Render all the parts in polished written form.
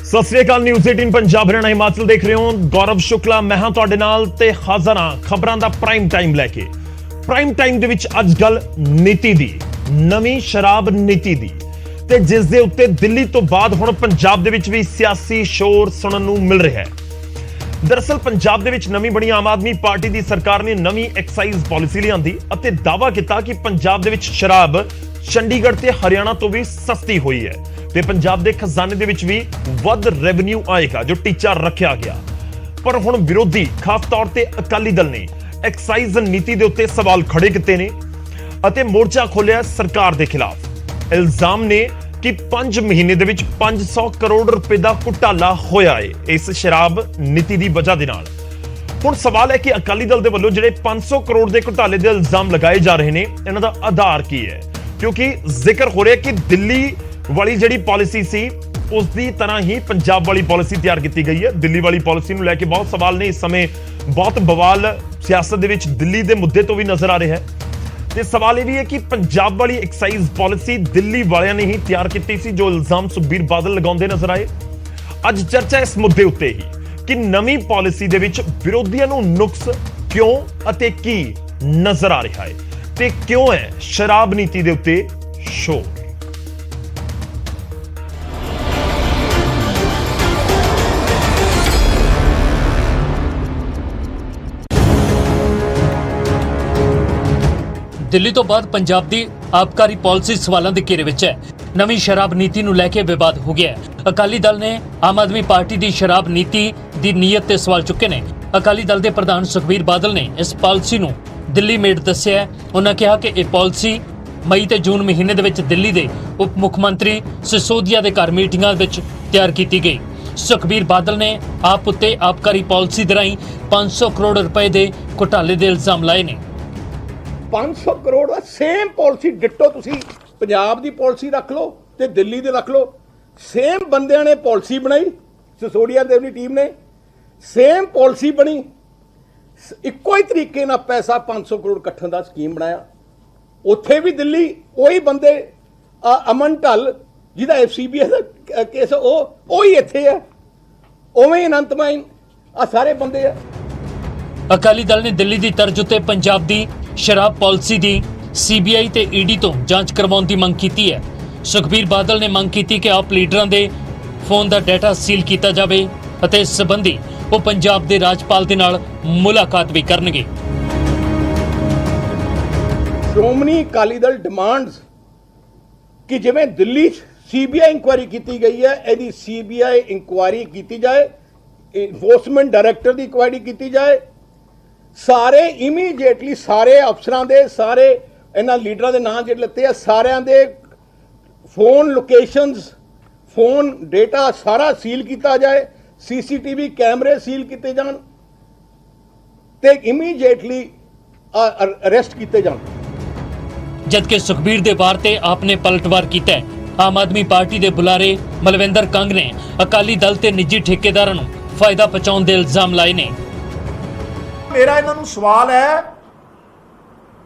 ਸਤਿ ਸ੍ਰੀ ਅਕਾਲ। News 18 Punjab Haryana Himachal ਦੇਖ ਰਹੇ ਹੋ। ਗੌਰਵ ਸ਼ੁਕਲਾ ਮੈਂ ਹਾਂ ਤੁਹਾਡੇ ਨਾਲ ਤੇ ਹਾਜ਼ਰ ਹਾਂ ਖਬਰਾਂ ਦਾ ਪ੍ਰਾਈਮ ਟਾਈਮ ਲੈ ਕੇ। ਪ੍ਰਾਈਮ ਟਾਈਮ ਦੇ ਵਿੱਚ ਅੱਜ ਗੱਲ ਨੀਤੀ ਦੀ, ਨਵੀਂ ਸ਼ਰਾਬ ਨੀਤੀ ਦੀ, ਤੇ ਜਿਸ ਦੇ ਉੱਤੇ ਦਿੱਲੀ ਤੋਂ ਬਾਅਦ ਹੁਣ ਪੰਜਾਬ ਦੇ ਵਿੱਚ ਵੀ ਸਿਆਸੀ ਸ਼ੋਰ ਸੁਣਨ ਨੂੰ ਮਿਲ ਰਿਹਾ ਹੈ। ਦਰਅਸਲ ਪੰਜਾਬ ਦੇ ਵਿੱਚ ਨਵੀਂ ਬਣੀ ਆਮ ਆਦਮੀ ਪਾਰਟੀ ਦੀ ਸਰਕਾਰ ਨੇ ਨਵੀਂ ਐਕਸਾਈਜ਼ ਪਾਲਿਸੀ ਲਿਆਂਦੀ ਅਤੇ ਦਾਅਵਾ ਕੀਤਾ ਕਿ ਪੰਜਾਬ ਦੇ ਵਿੱਚ ਸ਼ਰਾਬ ਚੰਡੀਗੜ੍ਹ ਤੇ ਹਰਿਆਣਾ ਤੋਂ ਵੀ ਸਸਤੀ ਹੋਈ ਹੈ ਤੇ ਪੰਜਾਬ ਦੇ ਖਜ਼ਾਨੇ ਦੇ ਵਿੱਚ ਵੀ ਵੱਧ ਰੈਵਨਿਊ ਆਏਗਾ ਜੋ ਟੀਚਾ ਰੱਖਿਆ ਗਿਆ। ਪਰ ਹੁਣ ਵਿਰੋਧੀ ਖਾਸ ਤੌਰ ਤੇ ਅਕਾਲੀ ਦਲ ਨੇ ਐਕਸਾਈਜ਼ ਨੀਤੀ ਦੇ ਉੱਤੇ ਸਵਾਲ ਖੜੇ ਕੀਤੇ ਨੇ ਅਤੇ ਮੋਰਚਾ ਖੋਲਿਆ ਸਰਕਾਰ ਦੇ ਖਿਲਾਫ। ਇਲਜ਼ਾਮ ਨੇ ਕਿ 5 ਮਹੀਨੇ ਦੇ ਵਿੱਚ 500 ਕਰੋੜ ਰੁਪਏ ਦਾ ਘੁਟਾਲਾ ਹੋਇਆ ਹੈ ਇਸ ਸ਼ਰਾਬ ਨੀਤੀ ਦੀ ਵਜ੍ਹਾ ਦੇ ਨਾਲ। ਹੁਣ ਸਵਾਲ ਹੈ ਕਿ ਅਕਾਲੀ ਦਲ ਦੇ ਵੱਲੋਂ ਜਿਹੜੇ 500 ਕਰੋੜ ਦੇ ਘੁਟਾਲੇ ਦੇ ਇਲਜ਼ਾਮ ਲਗਾਏ ਜਾ ਰਹੇ ਨੇ, ਇਹਨਾਂ ਦਾ ਆਧਾਰ ਕੀ ਹੈ? ਕਿਉਂਕਿ ਜ਼ਿਕਰ ਹੋ ਰਿਹਾ ਕਿ ਦਿੱਲੀ ਵਾਲੀ ਜਿਹੜੀ ਪਾਲਿਸੀ ਸੀ ਉਸ ਦੀ ਤਰ੍ਹਾਂ ਹੀ ਪੰਜਾਬ ਵਾਲੀ ਪਾਲਿਸੀ ਤਿਆਰ ਕੀਤੀ ਗਈ ਹੈ। ਦਿੱਲੀ ਵਾਲੀ ਪਾਲਿਸੀ ਨੂੰ ਲੈ ਕੇ ਬਹੁਤ ਸਵਾਲ ਨੇ। ਇਸ ਸਮੇਂ ਬਹੁਤ ਬਵਾਲ ਸਿਆਸਤ ਦੇ ਵਿੱਚ ਦਿੱਲੀ ਦੇ ਮੁੱਦੇ ਤੋਂ ਵੀ ਨਜ਼ਰ ਆ ਰਿਹਾ ਹੈ ਤੇ ਸਵਾਲ ਇਹ ਵੀ ਹੈ ਕਿ ਪੰਜਾਬ ਵਾਲੀ ਐਕਸਾਈਜ਼ ਪਾਲਿਸੀ ਦਿੱਲੀ ਵਾਲਿਆਂ ਨੇ ਹੀ ਤਿਆਰ ਕੀਤੀ ਸੀ, ਜੋ ਇਲਜ਼ਾਮ ਸੁਖਬੀਰ ਬਾਦਲ ਲਗਾਉਂਦੇ ਨਜ਼ਰ ਆਏ। ਅੱਜ ਚਰਚਾ ਇਸ ਮੁੱਦੇ ਉੱਤੇ ਹੀ ਕਿ ਨਵੀਂ ਪਾਲਿਸੀ ਦੇ ਵਿੱਚ ਵਿਰੋਧੀਆਂ ਨੂੰ ਨੁਕਸ ਕਿਉਂ ਅਤੇ ਕੀ ਨਜ਼ਰ ਆ ਰਿਹਾ ਹੈ ਤੇ ਕਿਉਂ ਹੈ ਸ਼ਰਾਬ ਨੀਤੀ ਦੇ ਉੱਤੇ ਸ਼ੋਰ। ਦਿੱਲੀ ਤੋਂ ਬਾਅਦ ਪੰਜਾਬ ਦੀ ਆਬਕਾਰੀ ਪਾਲਿਸੀ ਸਵਾਲਾਂ ਦੇ ਘੇਰੇ ਵਿੱਚ ਹੈ। ਨਵੀਂ ਸ਼ਰਾਬ ਨੀਤੀ ਨੂੰ ਲੈ ਕੇ ਵਿਵਾਦ ਹੋ ਗਿਆ ਹੈ। ਅਕਾਲੀ ਦਲ ਨੇ ਆਮ ਆਦਮੀ ਪਾਰਟੀ ਦੀ ਸ਼ਰਾਬ ਨੀਤੀ ਦੀ ਨੀਅਤ ਤੇ ਸਵਾਲ ਚੁੱਕੇ ਨੇ। ਅਕਾਲੀ ਦਲ ਦੇ ਪ੍ਰਧਾਨ ਸੁਖਬੀਰ ਬਾਦਲ ਨੇ ਇਸ ਪਾਲਿਸੀ ਨੂੰ ਦਿੱਲੀ ਮੇਡ ਦੱਸਿਆ। ਉਹਨਾਂ ਕਿਹਾ ਕਿ ਇਹ ਪਾਲਿਸੀ ਮਈ ਤੇ ਜੂਨ ਮਹੀਨੇ ਦੇ ਵਿੱਚ ਦਿੱਲੀ ਦੇ ਉਪ ਮੁੱਖ ਮੰਤਰੀ ਸਿਸੋਦੀਆ ਦੇ ਘਰ ਮੀਟਿੰਗਾਂ ਵਿੱਚ ਤਿਆਰ ਕੀਤੀ ਗਈ। ਸੁਖਬੀਰ ਬਾਦਲ ਨੇ ਆਪ ਉੱਤੇ ਆਬਕਾਰੀ ਪਾਲਿਸੀ ਦੇ ਰਾਹੀਂ 500 ਕਰੋੜ ਰੁਪਏ ਦੇ ਘੁਟਾਲੇ ਦੇ ਇਲਜ਼ਾਮ ਲਾਏ ਨੇ। 500 ਕਰੋੜ ਦਾ ਸੇਮ ਪਾਲਿਸੀ ਡਿੱਟੋ ਤੁਸੀਂ ਪੰਜਾਬ ਦੀ ਪਾਲਿਸੀ ਰੱਖ ਲਓ ਤੇ ਦਿੱਲੀ ਦੇ ਰੱਖ ਲਓ। ਸੇਮ ਬੰਦਿਆਂ ਨੇ ਪਾਲਿਸੀ ਬਣਾਈ, ਸਿਸੋਦੀਆ ਦੇ ਆਪਣੀ ਟੀਮ ਨੇ ਸੇਮ ਪਾਲਿਸੀ ਬਣੀ, ਇੱਕੋ ਹੀ ਤਰੀਕੇ ਨਾਲ ਪੈਸਾ 500 ਕਰੋੜ ਇਕੱਠਣ ਦਾ ਸਕੀਮ ਬਣਾਇਆ। ਉੱਥੇ ਵੀ ਦਿੱਲੀ ਉਹੀ ਬੰਦੇ, ਅਮਨ ਢੱਲ ਜਿਹਦਾ FCBI ਦਾ ਕੇਸ ਉਹ ਹੀ ਇੱਥੇ ਹੈ, ਉਵੇਂ ਅਨੰਤ ਮਾਈਨ ਆ ਸਾਰੇ ਬੰਦੇ ਆ। ਅਕਾਲੀ ਦਲ ਨੇ ਦਿੱਲੀ ਦੀ ਤਰਜ਼ ਉੱਤੇ ਪੰਜਾਬ ਦੀ ਸ਼ਰਾਬ ਪਾਲਿਸੀ ਦੀ CBI ਤੇ ED ਤੋਂ ਜਾਂਚ ਕਰਵਾਉਣ ਦੀ ਮੰਗ ਕੀਤੀ ਹੈ। ਸੁਖਬੀਰ ਬਾਦਲ ਨੇ ਮੰਗ ਕੀਤੀ ਕਿ ਆਪ ਲੀਡਰਾਂ ਦੇ ਫੋਨ ਦਾ ਡਾਟਾ ਸੀਲ ਕੀਤਾ ਜਾਵੇ ਅਤੇ ਇਸ ਸੰਬੰਧੀ ਉਹ ਪੰਜਾਬ ਦੇ ਰਾਜਪਾਲ ਦੇ ਨਾਲ ਮੁਲਾਕਾਤ ਵੀ ਕਰਨਗੇ। ਸ਼੍ਰੋਮਣੀ ਅਕਾਲੀ ਦਲ ਡਿਮਾਂਡਸ ਕਿ ਜਿਵੇਂ ਦਿੱਲੀ CBI ਇਨਕੁਆਇਰੀ ਕੀਤੀ ਗਈ ਹੈ, ਇਹਦੀ CBI ਇਨਕੁਆਇਰੀ ਕੀਤੀ ਜਾਏ, ਇਨਫੋਰਸਮੈਂਟ ਡਾਇਰੈਕਟਰ ਦੀ ਇਨਕੁਆਇਰੀ ਕੀਤੀ ਜਾਏ। ਸਾਰੇ ਇਮੀਡੀਏਟਲੀ ਸਾਰੇ ਅਫਸਰਾਂ ਦੇ, ਸਾਰੇ ਇਹਨਾਂ ਲੀਡਰਾਂ ਦੇ ਨਾਂ ਜਿਹੜੇ ਲੱਤੇ ਆ, ਸਾਰਿਆਂ ਦੇ ਫੋਨ ਲੋਕੇਸ਼ਨਸ, ਫੋਨ ਡੇਟਾ ਸਾਰਾ ਸੀਲ ਕੀਤਾ ਜਾਏ। CCTV ਕੈਮਰੇ ਸੀਲ ਕੀਤੇ ਜਾਣ ਤੇ ਇਮੀਡੀਏਟਲੀ ਅਰੈਸਟ ਕੀਤੇ ਜਾਣ। ਜਦਕਿ ਸੁਖਬੀਰ ਦੇ ਵਾਰ ਤੇ ਆਪਨੇ ਪਲਟਵਾਰ ਕੀਤਾ ਹੈ। ਆਮ ਆਦਮੀ ਪਾਰਟੀ ਦੇ ਬੁਲਾਰੇ ਮਲਵਿੰਦਰ ਕੰਗ ਨੇ ਅਕਾਲੀ ਦਲ ਤੇ ਨਿੱਜੀ ਠੇਕੇਦਾਰਾਂ ਨੂੰ ਫਾਇਦਾ ਪਹੁੰਚਾਉਣ ਦੇ ਇਲਜ਼ਾਮ ਲਾਏ ਨੇ। ਮੇਰਾ ਇਹਨਾਂ ਨੂੰ ਸਵਾਲ ਹੈ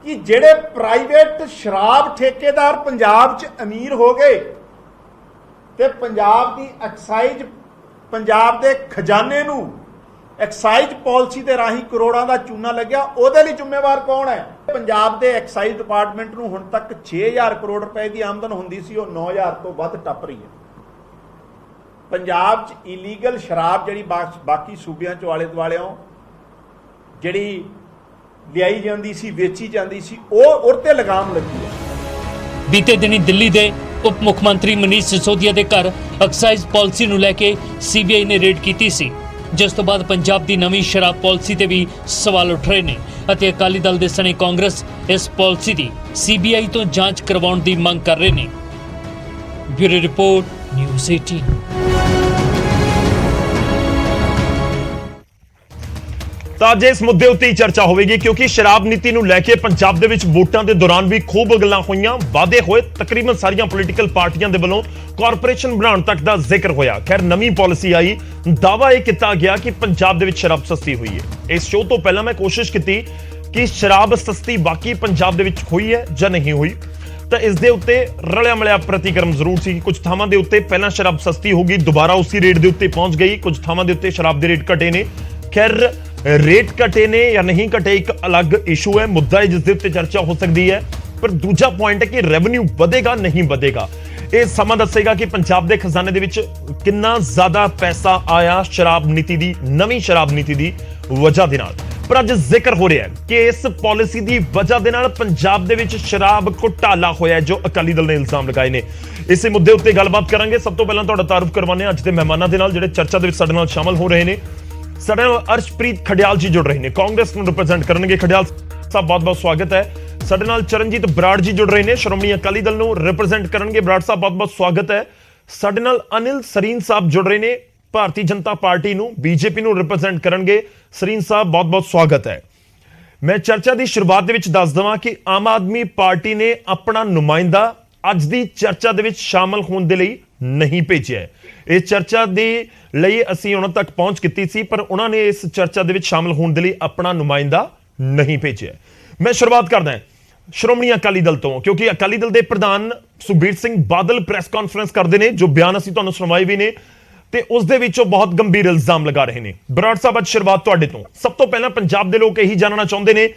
ਕਿ ਜਿਹੜੇ ਪ੍ਰਾਈਵੇਟ ਸ਼ਰਾਬ ਠੇਕੇਦਾਰ ਪੰਜਾਬ 'ਚ ਅਮੀਰ ਹੋ ਗਏ ਤੇ ਪੰਜਾਬ ਦੀ ਐਕਸਾਈਜ਼, ਪੰਜਾਬ ਦੇ ਖਜ਼ਾਨੇ ਨੂੰ ਐਕਸਾਈਜ਼ ਪਾਲਿਸੀ ਦੇ ਰਾਹੀਂ ਕਰੋੜਾਂ ਦਾ ਚੂਨਾ ਲੱਗਿਆ, ਉਹਦੇ ਲਈ ਜ਼ਿੰਮੇਵਾਰ ਕੌਣ ਹੈ? ਪੰਜਾਬ ਦੇ ਐਕਸਾਈਜ਼ ਡਿਪਾਰਟਮੈਂਟ ਨੂੰ ਹੁਣ ਤੱਕ 6000 ਕਰੋੜ ਰੁਪਏ ਦੀ ਆਮਦਨ ਹੁੰਦੀ ਸੀ, ਉਹ 9000 ਤੋਂ ਵੱਧ ਟੱਪ ਰਹੀ ਹੈ। ਪੰਜਾਬ 'ਚ ਇਲੀਗਲ ਸ਼ਰਾਬ ਜਿਹੜੀ ਬਾਕੀ ਸੂਬਿਆਂ 'ਚ ਆਲੇ ਦੁਆਲਿਓਂ ਜਿਹੜੀ ਲਿਆਈ ਜਾਂਦੀ ਸੀ, ਵੇਚੀ ਜਾਂਦੀ ਸੀ, ਉਹ ਤੇ ਲਗਾਮ ਲੱਗੀ ਹੈ। ਬੀਤੇ ਦਿਨੀ ਦਿੱਲੀ ਦੇ ਉਪ ਮੁੱਖ ਮੰਤਰੀ ਮਨੀਸ਼ ਸਿਸੋਦੀਆ ਦੇ ਘਰ ਐਕਸਾਈਜ਼ ਪਾਲਿਸੀ ਨੂੰ ਲੈ ਕੇ CBI ਨੇ ਰੇਡ ਕੀਤੀ ਸੀ, ਜਿਸ ਤੋਂ ਬਾਅਦ ਪੰਜਾਬ ਦੀ ਨਵੀਂ ਸ਼ਰਾਬ ਪਾਲਿਸੀ ਤੇ ਵੀ ਸਵਾਲ ਉੱਠ ਰਹੇ ਨੇ ਅਤੇ ਅਕਾਲੀ ਦਲ ਦੇ ਸਣੇ ਕਾਂਗਰਸ ਇਸ ਪਾਲਿਸੀ ਦੀ CBI ਤੋਂ ਜਾਂਚ ਕਰਵਾਉਣ ਦੀ ਮੰਗ ਕਰ ਰਹੇ ਨੇ। Bureau report, news 18। ਤਾਂ ਅੱਜ ਇਸ ਮੁੱਦੇ ਉੱਤੇ ਹੀ ਚਰਚਾ ਹੋਵੇਗੀ ਕਿਉਂਕਿ ਸ਼ਰਾਬ ਨੀਤੀ ਨੂੰ ਲੈ ਕੇ ਪੰਜਾਬ ਦੇ ਵਿੱਚ ਵੋਟਾਂ ਦੇ ਦੌਰਾਨ ਵੀ ਖੂਬ ਗੱਲਾਂ ਹੋਈਆਂ, ਵਾਅਦੇ ਹੋਏ। ਤਕਰੀਬਨ ਸਾਰੀਆਂ ਪੋਲੀਟੀਕਲ ਪਾਰਟੀਆਂ ਦੇ ਵੱਲੋਂ ਕਾਰਪੋਰੇਸ਼ਨ ਬਣਾਉਣ ਤੱਕ ਦਾ ਜ਼ਿਕਰ ਹੋਇਆ। ਖੈਰ ਨਵੀਂ ਪਾਲਿਸੀ ਆਈ, ਦਾਅਵਾ ਇਹ ਕੀਤਾ ਗਿਆ ਕਿ ਪੰਜਾਬ ਦੇ ਵਿੱਚ ਸ਼ਰਾਬ ਸਸਤੀ ਹੋਈ ਹੈ। ਇਸ ਸ਼ੋਅ ਤੋਂ ਪਹਿਲਾਂ ਮੈਂ ਕੋਸ਼ਿਸ਼ ਕੀਤੀ ਕਿ ਸ਼ਰਾਬ ਸਸਤੀ ਬਾਕੀ ਪੰਜਾਬ ਦੇ ਵਿੱਚ ਹੋਈ ਹੈ ਜਾਂ ਨਹੀਂ ਹੋਈ। ਤਾਂ ਇਸ ਦੇ ਉੱਤੇ ਰਲਿਆ ਮਿਲਿਆ ਪ੍ਰਤੀਕਰਮ ਜ਼ਰੂਰ ਸੀ। ਕੁਝ ਥਾਵਾਂ ਦੇ ਉੱਤੇ ਪਹਿਲਾਂ ਸ਼ਰਾਬ ਸਸਤੀ ਹੋ ਗਈ, ਦੁਬਾਰਾ ਉਸੇ ਰੇਟ ਦੇ ਉੱਤੇ ਪਹੁੰਚ ਗਈ। ਕੁਝ ਥਾਵਾਂ ਦੇ ਉੱਤੇ ਸ਼ਰਾਬ ਦੇ ਰੇਟ ਘਟੇ ਨੇ। ਖੈਰ ਰੇਟ ਘਟੇ ਨੇ ਜਾਂ ਨਹੀਂ ਘਟੇ ਇੱਕ ਅਲੱਗ ਇਸ਼ੂ ਹੈ, ਮੁੱਦਾ ਹੈ ਜਿਸ ਦੇ ਉੱਤੇ ਚਰਚਾ ਹੋ ਸਕਦੀ ਹੈ। ਪਰ ਦੂਜਾ ਪੁਆਇੰਟ ਹੈ ਕਿ ਰੈਵਨਿਊ ਵਧੇਗਾ ਨਹੀਂ ਵਧੇਗਾ, ਇਹ ਸਮਾਂ ਦੱਸੇਗਾ ਕਿ ਪੰਜਾਬ ਦੇ ਖਜ਼ਾਨੇ ਦੇ ਵਿੱਚ ਕਿੰਨਾ ਜ਼ਿਆਦਾ ਪੈਸਾ ਆਇਆ ਸ਼ਰਾਬ ਨੀਤੀ ਦੀ, ਨਵੀਂ ਸ਼ਰਾਬ ਨੀਤੀ ਦੀ ਵਜ੍ਹਾ ਦੇ ਨਾਲ। ਪਰ ਅੱਜ ਜ਼ਿਕਰ ਹੋ ਰਿਹਾ ਹੈ ਕਿ ਇਸ ਪਾਲਿਸੀ ਦੀ ਵਜ੍ਹਾ ਦੇ ਨਾਲ ਪੰਜਾਬ ਦੇ ਵਿੱਚ ਸ਼ਰਾਬ ਘੁਟਾਲਾ ਹੋਇਆ ਜੋ ਅਕਾਲੀ ਦਲ ਨੇ ਇਲਜ਼ਾਮ ਲਗਾਏ ਨੇ। ਇਸੇ ਮੁੱਦੇ ਉੱਤੇ ਗੱਲਬਾਤ ਕਰਾਂਗੇ। ਸਭ ਤੋਂ ਪਹਿਲਾਂ ਤੁਹਾਡਾ ਤਾਰਫ ਕਰਵਾਉਂਦੇ ਹਾਂ ਅੱਜ ਦੇ ਮਹਿਮਾਨਾਂ ਦੇ ਨਾਲ ਜਿਹੜੇ ਚਰਚਾ ਦੇ ਵਿੱਚ ਸਾਡੇ ਨਾਲ ਸ਼ਾਮਲ ਹੋ ਰਹੇ ਨੇ। ਸਾਡੇ ਨਾਲ ਅਰਸ਼ਪ੍ਰੀਤ ਖਡਿਆਲ ਜੀ ਜੁੜ ਰਹੇ ਨੇ, ਕਾਂਗਰਸ ਨੂੰ ਰਿਪਰੈਜ਼ੈਂਟ ਕਰਨਗੇ। ਖਡਿਆਲ ਸਾਹਿਬ ਬਹੁਤ-ਬਹੁਤ ਸਵਾਗਤ ਹੈ। ਸਾਡੇ ਨਾਲ ਚਰਨਜੀਤ ਬਰਾੜ ਜੀ ਜੁੜ ਰਹੇ ਨੇ, ਸ਼੍ਰੋਮਣੀ ਅਕਾਲੀ ਦਲ ਨੂੰ ਰਿਪਰੈਜ਼ੈਂਟ ਕਰਨਗੇ। ਬਰਾੜ ਸਾਹਿਬ ਬਹੁਤ-ਬਹੁਤ ਸਵਾਗਤ ਹੈ। ਸਾਡੇ ਨਾਲ ਅਨਿਲ ਸਰੀਨ ਸਾਹਿਬ ਜੁੜ ਰਹੇ ਨੇ, ਭਾਰਤੀ ਜਨਤਾ ਪਾਰਟੀ ਨੂੰ, ਬੀਜੇਪੀ ਨੂੰ ਰਿਪਰੈਜ਼ੈਂਟ ਕਰਨਗੇ। ਸਰੀਨ ਸਾਹਿਬ ਬਹੁਤ-ਬਹੁਤ ਸਵਾਗਤ ਹੈ। ਮੈਂ ਚਰਚਾ ਦੀ ਸ਼ੁਰੂਆਤ ਦੇ ਵਿੱਚ ਦੱਸ ਦਵਾਂ ਕਿ ਆਮ ਆਦਮੀ ਪਾਰਟੀ ਨੇ ਆਪਣਾ ਨੁਮਾਇੰਦਾ ਅੱਜ ਦੀ ਚਰਚਾ ਦੇ ਵਿੱਚ ਸ਼ਾਮਲ ਹੋਣ ਦੇ ਲਈ ਨਹੀਂ ਭੇਜਿਆ। ਇਸ ਚਰਚਾ ਦੇ ਲਈ ਅਸੀਂ ਉਹਨਾਂ ਤੱਕ ਪਹੁੰਚ ਕੀਤੀ ਸੀ, ਪਰ ਉਹਨਾਂ ਨੇ ਇਸ ਚਰਚਾ ਦੇ ਵਿੱਚ ਸ਼ਾਮਲ ਹੋਣ ਦੇ ਲਈ ਆਪਣਾ ਨੁਮਾਇੰਦਾ ਨਹੀਂ ਭੇਜਿਆ। ਮੈਂ ਸ਼ੁਰੂਆਤ ਕਰਦਾ ਸ਼੍ਰੋਮਣੀ ਅਕਾਲੀ ਦਲ ਤੋਂ, ਕਿਉਂਕਿ ਅਕਾਲੀ ਦਲ ਦੇ ਪ੍ਰਧਾਨ ਸੁਖਬੀਰ ਸਿੰਘ ਬਾਦਲ ਪ੍ਰੈਸ ਕਾਨਫਰੰਸ ਕਰਦੇ ਨੇ, ਜੋ ਬਿਆਨ ਅਸੀਂ ਤੁਹਾਨੂੰ ਸੁਣਵਾਏ ਵੀ ਨੇ, ਤੇ ਉਸ ਦੇ ਵਿੱਚ ਉਹ ਬਹੁਤ ਗੰਭੀਰ ਇਲਜ਼ਾਮ ਲਗਾ ਰਹੇ ਨੇ। ਬਰਾੜ ਸਾਹਿਬ ਅੱਜ ਸ਼ੁਰੂਆਤ ਤੁਹਾਡੇ ਤੋਂ। ਸਭ ਤੋਂ ਪਹਿਲਾਂ ਪੰਜਾਬ ਦੇ ਲੋਕ ਇਹੀ ਜਾਣਨਾ ਚਾਹੁੰਦੇ ਨੇ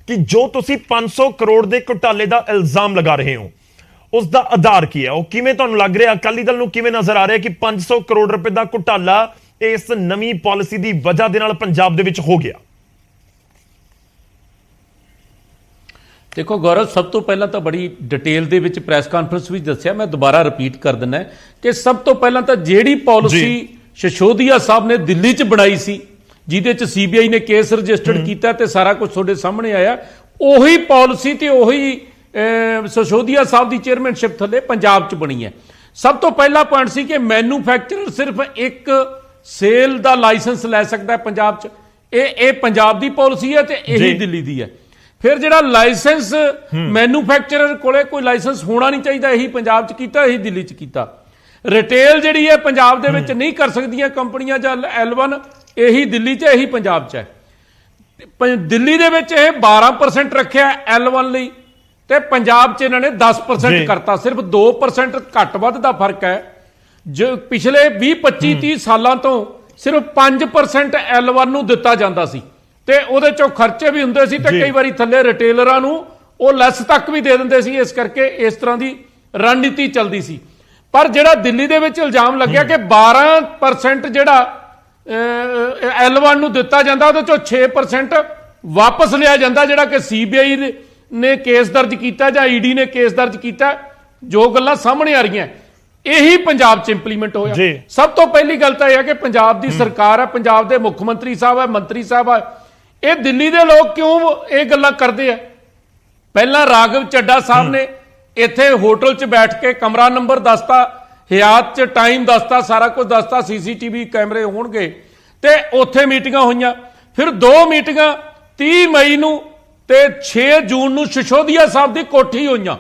ਕਿ ਜੋ ਤੁਸੀਂ 500 ਕਰੋੜ ਦੇ ਘੁਟਾਲੇ ਦਾ ਇਲਜ਼ਾਮ ਲਗਾ ਰਹੇ ਹੋ ਉਸ ਦਾ ਆਧਾਰ ਕੀ ਹੈ, ਉਹ ਕਿਵੇਂ ਤੁਹਾਨੂੰ ਲੱਗ ਰਿਹਾ, ਅਕਾਲੀ ਦਲ ਨੂੰ ਕਿਵੇਂ ਨਜ਼ਰ ਆ ਰਿਹਾ ਕਿ 500 ਕਰੋੜ ਰੁਪਏ ਦਾ ਘੁਟਾਲਾ ਇਸ ਨਵੀਂ ਪਾਲਿਸੀ ਦੀ ਵਜ੍ਹਾ ਦੇ ਨਾਲ ਪੰਜਾਬ ਦੇ ਵਿੱਚ ਹੋ ਗਿਆ? ਦੇਖੋ ਗੌਰਵ, ਸਭ ਤੋਂ ਪਹਿਲਾਂ ਤਾਂ ਬੜੀ ਡਿਟੇਲ ਦੇ ਵਿੱਚ ਪ੍ਰੈਸ ਕਾਨਫਰੰਸ ਵਿੱਚ ਦੱਸਿਆ, ਮੈਂ ਦੁਬਾਰਾ ਰਿਪੀਟ ਕਰ ਦਿੰਦਾ ਕਿ ਸਭ ਤੋਂ ਪਹਿਲਾਂ ਤਾਂ ਜਿਹੜੀ ਪਾਲਿਸੀ ਸਿਸੋਦੀਆ ਸਾਹਿਬ ਨੇ ਦਿੱਲੀ 'ਚ ਬਣਾਈ ਸੀ, ਜਿਹਦੇ 'ਚ ਸੀਬੀਆਈ ਨੇ ਕੇਸ ਰਜਿਸਟਰਡ ਕੀਤਾ ਤੇ ਸਾਰਾ ਕੁਝ ਤੁਹਾਡੇ ਸਾਹਮਣੇ ਆਇਆ, ਉਹੀ ਪਾਲਿਸੀ ਤੇ ਉਹੀ ਸਿਸੋਦੀਆ ਸਾਹਿਬ ਦੀ ਚੇਅਰਮੈਨਸ਼ਿਪ ਥੱਲੇ ਪੰਜਾਬ 'ਚ ਬਣੀ ਹੈ। ਸਭ ਤੋਂ ਪਹਿਲਾ ਪੁਆਇੰਟ ਸੀ ਕਿ ਮੈਨੂਫੈਕਚਰਰ ਸਿਰਫ ਇੱਕ ਸੇਲ ਦਾ ਲਾਇਸੈਂਸ ਲੈ ਸਕਦਾ ਹੈ ਪੰਜਾਬ 'ਚ। ਇਹ ਪੰਜਾਬ ਦੀ ਪਾਲਿਸੀ ਹੈ ਤੇ ਇਹੀ ਦਿੱਲੀ ਦੀ ਹੈ। ਫਿਰ ਜਿਹੜਾ ਲਾਇਸੈਂਸ ਮੈਨੂਫੈਕਚਰਰ ਕੋਲੇ ਕੋਈ ਲਾਇਸੈਂਸ ਹੋਣਾ ਨਹੀਂ ਚਾਹੀਦਾ, ਇਹੀ ਪੰਜਾਬ 'ਚ ਕੀਤਾ, ਇਹੀ ਦਿੱਲੀ 'ਚ ਕੀਤਾ। ਰਿਟੇਲ ਜਿਹੜੀ ਹੈ ਪੰਜਾਬ ਦੇ ਵਿੱਚ ਨਹੀਂ ਕਰ ਸਕਦੀਆਂ ਕੰਪਨੀਆਂ ਜਾਂ L1, ਇਹੀ ਦਿੱਲੀ 'ਚ, ਇਹੀ ਪੰਜਾਬ 'ਚ ਹੈ। ਦਿੱਲੀ ਦੇ ਵਿੱਚ ਇਹ 12% ਰੱਖਿਆ L1 ਲਈ ਤੇ ਪੰਜਾਬ 'ਚ ਇਹਨਾਂ ਨੇ 10% ਕਰਤਾ। ਸਿਰਫ 2% ਘੱਟ ਵੱਧ ਦਾ ਫਰਕ ਹੈ। ਜੋ ਪਿਛਲੇ 20-25-30 ਸਾਲਾਂ ਤੋਂ ਸਿਰਫ 5% L1 ਨੂੰ ਦਿੱਤਾ ਜਾਂਦਾ ਸੀ ਤੇ ਉਹਦੇ ਚੋਂ ਖਰਚੇ ਵੀ ਹੁੰਦੇ ਸੀ ਤੇ ਕਈ ਵਾਰੀ ਥੱਲੇ ਰਿਟੇਲਰਾਂ ਨੂੰ ਉਹ ਲੈਸ ਤੱਕ ਵੀ ਦੇ ਦਿੰਦੇ ਸੀ। ਇਸ ਕਰਕੇ ਇਸ ਤਰ੍ਹਾਂ ਦੀ ਰਣਨੀਤੀ ਚੱਲਦੀ ਸੀ। ਪਰ ਜਿਹੜਾ ਦਿੱਲੀ ਦੇ ਵਿੱਚ ਇਲਜ਼ਾਮ ਲੱਗਿਆ ਕਿ 12% ਜਿਹੜਾ L1 ਨੂੰ ਦਿੱਤਾ ਜਾਂਦਾ, ਉਹਦੇ ਚੋਂ 6% ਵਾਪਸ ਲਿਆ ਜਾਂਦਾ, ਜਿਹੜਾ ਕਿ ਸੀਬੀਆਈ ਨੇ ਕੇਸ ਦਰਜ ਕੀਤਾ ਜਾਂ ਈਡੀ ਨੇ ਕੇਸ ਦਰਜ ਕੀਤਾ। ਜੋ ਗੱਲਾਂ ਸਾਹਮਣੇ ਆ ਰਹੀਆਂ ਇਹੀ ਪੰਜਾਬ 'ਚ ਇੰਪਲੀਮੈਂਟ ਹੋਇਆ। ਸਭ ਤੋਂ ਪਹਿਲੀ ਗੱਲ ਤਾਂ ਇਹ ਹੈ ਕਿ ਪੰਜਾਬ ਦੀ ਸਰਕਾਰ ਹੈ, ਪੰਜਾਬ ਦੇ ਮੁੱਖ ਮੰਤਰੀ ਸਾਹਿਬ ਹੈ, ਮੰਤਰੀ ਸਾਹਿਬ ਹੈ, ਇਹ ਦਿੱਲੀ ਦੇ ਲੋਕ ਕਿਉਂ ਇਹ ਗੱਲਾਂ ਕਰਦੇ ਆ? ਪਹਿਲਾਂ ਰਾਘਵ ਚੱਡਾ ਸਾਹਿਬ ਨੇ ਇੱਥੇ ਹੋਟਲ 'ਚ ਬੈਠ ਕੇ ਕਮਰਾ ਨੰਬਰ ਦੱਸਤਾ, ਹਯਾਤ 'ਚ ਟਾਈਮ ਦੱਸਤਾ, ਸਾਰਾ ਕੁਝ ਦੱਸਤਾ, CCTV ਕੈਮਰੇ ਹੋਣਗੇ ਤੇ ਉੱਥੇ ਮੀਟਿੰਗਾਂ ਹੋਈਆਂ। ਫਿਰ 2 ਮੀਟਿੰਗਾਂ 30 ਮਈ ਨੂੰ ਤੇ 6 ਜੂਨ ਨੂੰ ਸਿਸੋਦੀਆ ਸਾਹਿਬ ਦੀ ਕੋਠੀ ਹੋਈਆਂ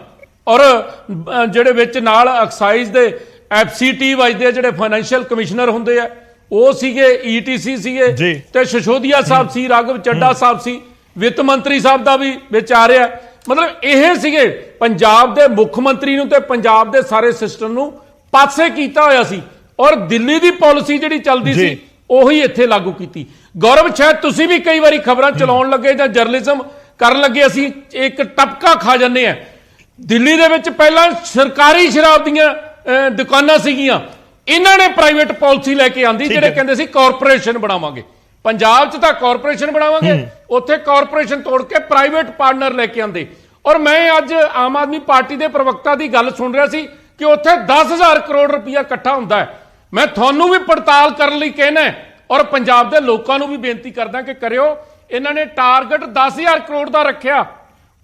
ਔਰ ਜਿਹੜੇ ਵਿੱਚ ਨਾਲ ਐਕਸਾਈਜ਼ ਦੇ FCT ਵੱਜਦੇ, ਜਿਹੜੇ ਫਾਈਨੈਂਸ਼ੀਅਲ ਕਮਿਸ਼ਨਰ ਹੁੰਦੇ ਆ, ਉਹ ਸੀਗੇ, ETC ਸੀਗੇ ਤੇ ਸਿਸੋਦੀਆ ਸਾਹਿਬ ਸੀ, ਰਾਘਵ ਚੱਡਾ ਸਾਹਿਬ ਸੀ, ਵਿੱਤ ਮੰਤਰੀ ਸਾਹਿਬ ਦਾ ਵੀ ਵਿੱਚ ਆ ਰਿਹਾ। ਮਤਲਬ ਇਹ ਸੀਗੇ ਪੰਜਾਬ ਦੇ ਮੁੱਖ ਮੰਤਰੀ ਨੂੰ ਤੇ ਪੰਜਾਬ ਦੇ ਸਾਰੇ ਸਿਸਟਮ ਨੂੰ ਪਾਸੇ ਕੀਤਾ ਹੋਇਆ ਸੀ ਔਰ ਦਿੱਲੀ ਦੀ ਪਾਲਿਸੀ ਜਿਹੜੀ ਚੱਲਦੀ ਸੀ ਉਹੀ ਇੱਥੇ ਲਾਗੂ ਕੀਤੀ। ਗੌਰਵ, ਸ਼ਾਇਦ ਤੁਸੀਂ ਵੀ ਕਈ ਵਾਰੀ ਖਬਰਾਂ ਚਲਾਉਣ ਲੱਗੇ ਜਾਂ ਜਰਨਲਿਜ਼ਮ ਕਰਨ ਲੱਗੇ ਅਸੀਂ ਇੱਕ ਟਪਕਾ ਖਾ ਜਾਂਦੇ ਆ। ਦਿੱਲੀ ਦੇ ਵਿੱਚ ਪਹਿਲਾਂ ਸਰਕਾਰੀ ਸ਼ਰਾਬ ਦੀਆਂ ਦੁਕਾਨਾਂ ਸੀਗੀਆਂ, ਇਹਨਾਂ ਨੇ ਪ੍ਰਾਈਵੇਟ ਪਾਲਿਸੀ ਲੈ ਕੇ ਆਂਦੀ, ਜਿਹੜੇ ਕਹਿੰਦੇ ਸੀ ਕਾਰਪੋਰੇਸ਼ਨ ਬਣਾਵਾਂਗੇ। ਪੰਜਾਬ 'ਚ ਤਾਂ ਕਾਰਪੋਰੇਸ਼ਨ ਬਣਾਵਾਂਗੇ, ਉੱਥੇ ਕਾਰਪੋਰੇਸ਼ਨ ਤੋੜ ਕੇ ਪ੍ਰਾਈਵੇਟ ਪਾਰਟਨਰ ਲੈ ਕੇ ਆਂਦੇ। ਔਰ ਮੈਂ ਅੱਜ ਆਮ ਆਦਮੀ ਪਾਰਟੀ ਦੇ ਪ੍ਰਵਕਤਾ ਦੀ ਗੱਲ ਸੁਣ ਰਿਹਾ ਸੀ ਕਿ ਉੱਥੇ 10,000 ਕਰੋੜ ਰੁਪਇਆ ਇਕੱਠਾ ਹੁੰਦਾ ਹੈ। ਮੈਂ ਤੁਹਾਨੂੰ ਵੀ ਪੜਤਾਲ ਕਰਨ ਲਈ ਕਹਿਣਾ ਔਰ ਪੰਜਾਬ ਦੇ ਲੋਕਾਂ ਨੂੰ ਵੀ ਬੇਨਤੀ ਕਰਦਾ ਕਿ ਕਰਿਓ। ਇਹਨਾਂ ਨੇ ਟਾਰਗੇਟ 10,000 ਕਰੋੜ ਦਾ ਰੱਖਿਆ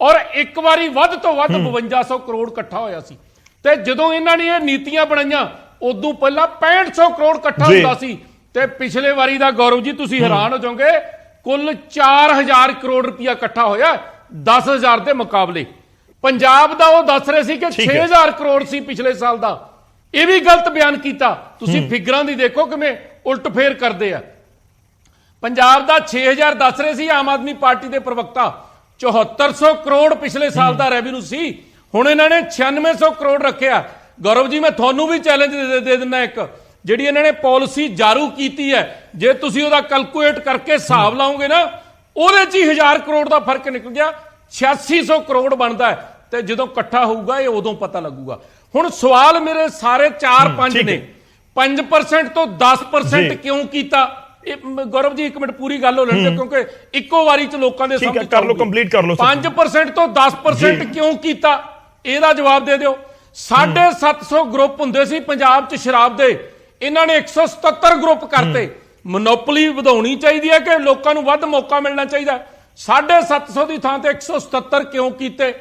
ਔਰ ਇੱਕ ਵਾਰੀ ਵੱਧ ਤੋਂ ਵੱਧ 5200 ਕਰੋੜ ਇਕੱਠਾ ਹੋਇਆ ਸੀ। ਤੇ ਜਦੋਂ ਇਹਨਾਂ ਨੇ ਇਹ ਨੀਤੀਆਂ ਬਣਾਈਆਂ ਉਦੋਂ ਪਹਿਲਾਂ 6500 ਕਰੋੜ ਇਕੱਠਾ ਹੁੰਦਾ ਸੀ ਤੇ ਪਿਛਲੇ ਵਾਰੀ ਦਾ ਗੌਰਵ ਜੀ ਤੁਸੀਂ ਹੈਰਾਨ ਹੋ ਜਾਓਗੇ, ਕੁੱਲ 4000 ਕਰੋੜ ਰੁਪਇਆ ਇਕੱਠਾ ਹੋਇਆ 10,000 ਦੇ ਮੁਕਾਬਲੇ। ਪੰਜਾਬ ਦਾ ਉਹ ਦੱਸ ਰਹੇ ਸੀ ਕਿ 6000 ਕਰੋੜ ਸੀ ਪਿਛਲੇ ਸਾਲ ਦਾ। ਇਹ ਵੀ ਗਲਤ ਬਿਆਨ ਕੀਤਾ। ਤੁਸੀਂ ਫਿਗਰਾਂ ਦੀ ਦੇਖੋ ਕਿਵੇਂ ਉਲਟਫੇਰ ਕਰਦੇ ਆ। ਪੰਜਾਬ ਦਾ 6000 ਦੱਸ ਰਹੇ ਸੀ ਆਮ ਆਦਮੀ ਪਾਰਟੀ ਦੇ ਪ੍ਰਵਕਤਾ, 7400 ਕਰੋੜ ਪਿਛਲੇ ਸਾਲ ਦਾ ਰੈਵਨਿਊ ਸੀ। ਹੁਣ ਇਹਨਾਂ ਨੇ 9600 ਕਰੋੜ ਰੱਖਿਆ। ਗੌਰਵ ਜੀ ਮੈਂ ਤੁਹਾਨੂੰ ਵੀ ਚੈਲੰਜ ਦੇ ਦਿੰਦਾ, ਇੱਕ ਜਿਹੜੀ ਇਹਨਾਂ ਨੇ ਪਾਲਿਸੀ ਜਾਰੂ ਕੀਤੀ ਹੈ, ਜੇ ਤੁਸੀਂ ਉਹਦਾ ਕੈਲਕੂਲੇਟ ਕਰਕੇ ਹਿਸਾਬ ਲਾਓਗੇ ਨਾ, ਉਹਦੇ 'ਚ ਹੀ 1000 ਕਰੋੜ ਦਾ ਫਰਕ ਨਿਕਲ ਗਿਆ, 8600 ਕਰੋੜ ਬਣਦਾ ਹੈ। ਤੇ ਜਦੋਂ ਇਕੱਠਾ ਹੋਊਗਾ ਇਹ ਉਦੋਂ ਪਤਾ ਲੱਗੂਗਾ। ਹੁਣ ਸਵਾਲ ਮੇਰੇ ਸਾਰੇ 4-5 ਨੇ। 5% ਤੋਂ 10% ਕਿਉਂ ਕੀਤਾ? ਗੌਰਵ ਜੀ 1 ਮਿੰਟ ਪੂਰੀ ਗੱਲ ਹੋ ਲੈਣ ਦਿਓ, ਕਿਉਂਕਿ ਇੱਕੋ ਵਾਰੀ 'ਚ ਲੋਕਾਂ ਦੇ ਸਮਝ ਕਰ ਲਓ, ਕੰਪਲੀਟ ਕਰ ਲਓ। 5% ਤੋਂ 10% ਕਿਉਂ ਕੀਤਾ, ਇਹਦਾ ਜਵਾਬ ਦੇ ਦਿਓ। 750 ਗਰੁੱਪ ਹੁੰਦੇ ਸੀ ਪੰਜਾਬ 'ਚ ਸ਼ਰਾਬ ਦੇ, ਇਹਨਾਂ ਨੇ 177 ਗਰੁੱਪ ਕਰਤੇ। ਮੋਨੋਪੋਲੀ ਵਧਾਉਣੀ ਚਾਹੀਦੀ ਹੈ ਕਿ ਲੋਕਾਂ ਨੂੰ ਵੱਧ ਮੌਕਾ ਮਿਲਣਾ ਚਾਹੀਦਾ? 750 ਦੀ ਥਾਂ ਤੇ 177 ਕਿਉਂ ਕੀਤੇ?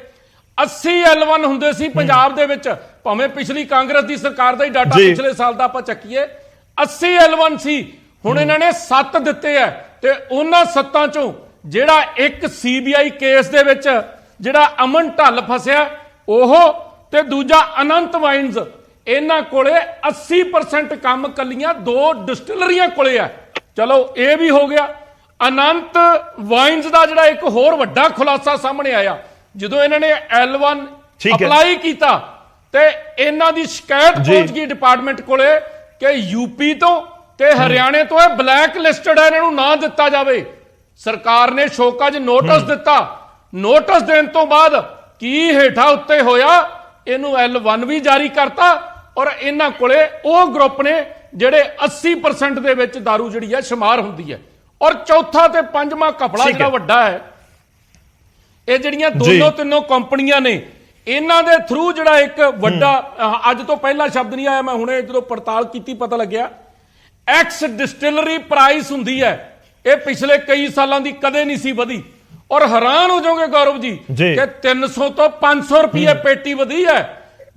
80 L1 ਹੁੰਦੇ ਸੀ ਪੰਜਾਬ ਦੇ ਵਿੱਚ, ਭਾਵੇਂ ਪਿਛਲੀ ਕਾਂਗਰਸ ਦੀ ਸਰਕਾਰ ਦਾ ਹੀ ਡਾਟਾ ਪਿਛਲੇ ਸਾਲ ਦਾ ਆਪਾਂ ਚੱਕੀਏ, 80 L1 ਸੀ। ਹੁਣ ਇਹਨਾਂ ਨੇ 7 ਦਿੱਤੇ ਆ, ਤੇ ਉਹਨਾਂ 7 ਚੋਂ ਜਿਹੜਾ ਇੱਕ CBI ਕੇਸ ਦੇ ਵਿੱਚ ਜਿਹੜਾ ਅਮਨ ਢੱਲ ਫਸਿਆ ਉਹ, ਤੇ ਦੂਜਾ ਅਨੰਤ ਵਾਈਨਸ, ਇਹਨਾਂ ਕੋਲੇ 80% ਕੰਮ ਕੱਲੀਆਂ 2 ਡਿਸਟਿਲਰੀਆਂ ਕੋਲੇ ਆ। ਚਲੋ ਇਹ ਵੀ ਹੋ ਗਿਆ। ਅਨੰਤ ਵਾਈਨਸ ਦਾ ਜਿਹੜਾ ਇੱਕ ਹੋਰ ਵੱਡਾ ਖੁਲਾਸਾ ਸਾਹਮਣੇ ਆਇਆ, ਜਦੋਂ ਇਹਨਾਂ ਨੇ L1 ਅਪਲਾਈ ਕੀਤਾ ਤੇ ਇਹਨਾਂ ਦੀ ਸ਼ਿਕਾਇਤ ਪਹੁੰਚ ਗਈ ਡਿਪਾਰਟਮੈਂਟ ਕੋਲੇ ਕਿ ਯੂਪੀ ਤੋਂ ਤੇ ਹਰਿਆਣੇ ਤੋਂ ਇਹ ਬਲੈਕ ਲਿਸਟਡ ਹੈ, ਇਹਨਾਂ ਨੂੰ ਨਾ ਦਿੱਤਾ ਜਾਵੇ। ਸਰਕਾਰ ਨੇ ਸ਼ੋਕਾਜ ਨੋਟਿਸ ਦਿੱਤਾ। ਨੋਟਿਸ ਦੇਣ ਤੋਂ ਬਾਅਦ ਕੀ ਹੇਠਾਂ ਉੱਤੇ ਹੋਇਆ, ਇਹਨੂੰ L1 ਵੀ ਜਾਰੀ ਕਰਤਾ, ਔਰ ਇਹਨਾਂ ਕੋਲੇ ਉਹ ਗਰੁੱਪ ਨੇ ਜਿਹੜੇ 80% ਦੇ ਵਿੱਚ ਦਾਰੂ ਜਿਹੜੀ ਹੈ ਸ਼ੁਮਾਰ ਹੁੰਦੀ ਹੈ। ਔਰ ਚੌਥਾ ਤੇ ਪੰਜਵਾਂ ਘਪਲਾ ਜਿਹੜਾ ਵੱਡਾ ਹੈ, ਇਹ ਜਿਹੜੀਆਂ ਦੋਨੋਂ ਤਿੰਨੋਂ ਕੰਪਨੀਆਂ ਨੇ, ਇਹਨਾਂ ਦੇ ਥਰੂ ਜਿਹੜਾ ਇੱਕ ਵੱਡਾ, ਅੱਜ ਤੋਂ ਪਹਿਲਾਂ ਸ਼ਬਦ ਨਹੀਂ ਆਇਆ, ਮੈਂ ਹੁਣੇ ਜਦੋਂ ਪੜਤਾਲ ਕੀਤੀ ਪਤਾ ਲੱਗਿਆ, ਐਕਸ ਡਿਸਟਿਲਰੀ ਪ੍ਰਾਈਸ ਹੁੰਦੀ ਹੈ, ਇਹ ਪਿਛਲੇ ਕਈ ਸਾਲਾਂ ਦੀ ਕਦੇ ਨਹੀਂ ਸੀ ਵਧੀ। ਔਰ ਹੈਰਾਨ ਹੋ ਜਾਓਗੇ ਗੌਰਵ ਜੀ ਕਿ 300 ਤੋਂ 500 ਰੁਪਏ ਪੇਟੀ ਵਧੀ ਹੈ।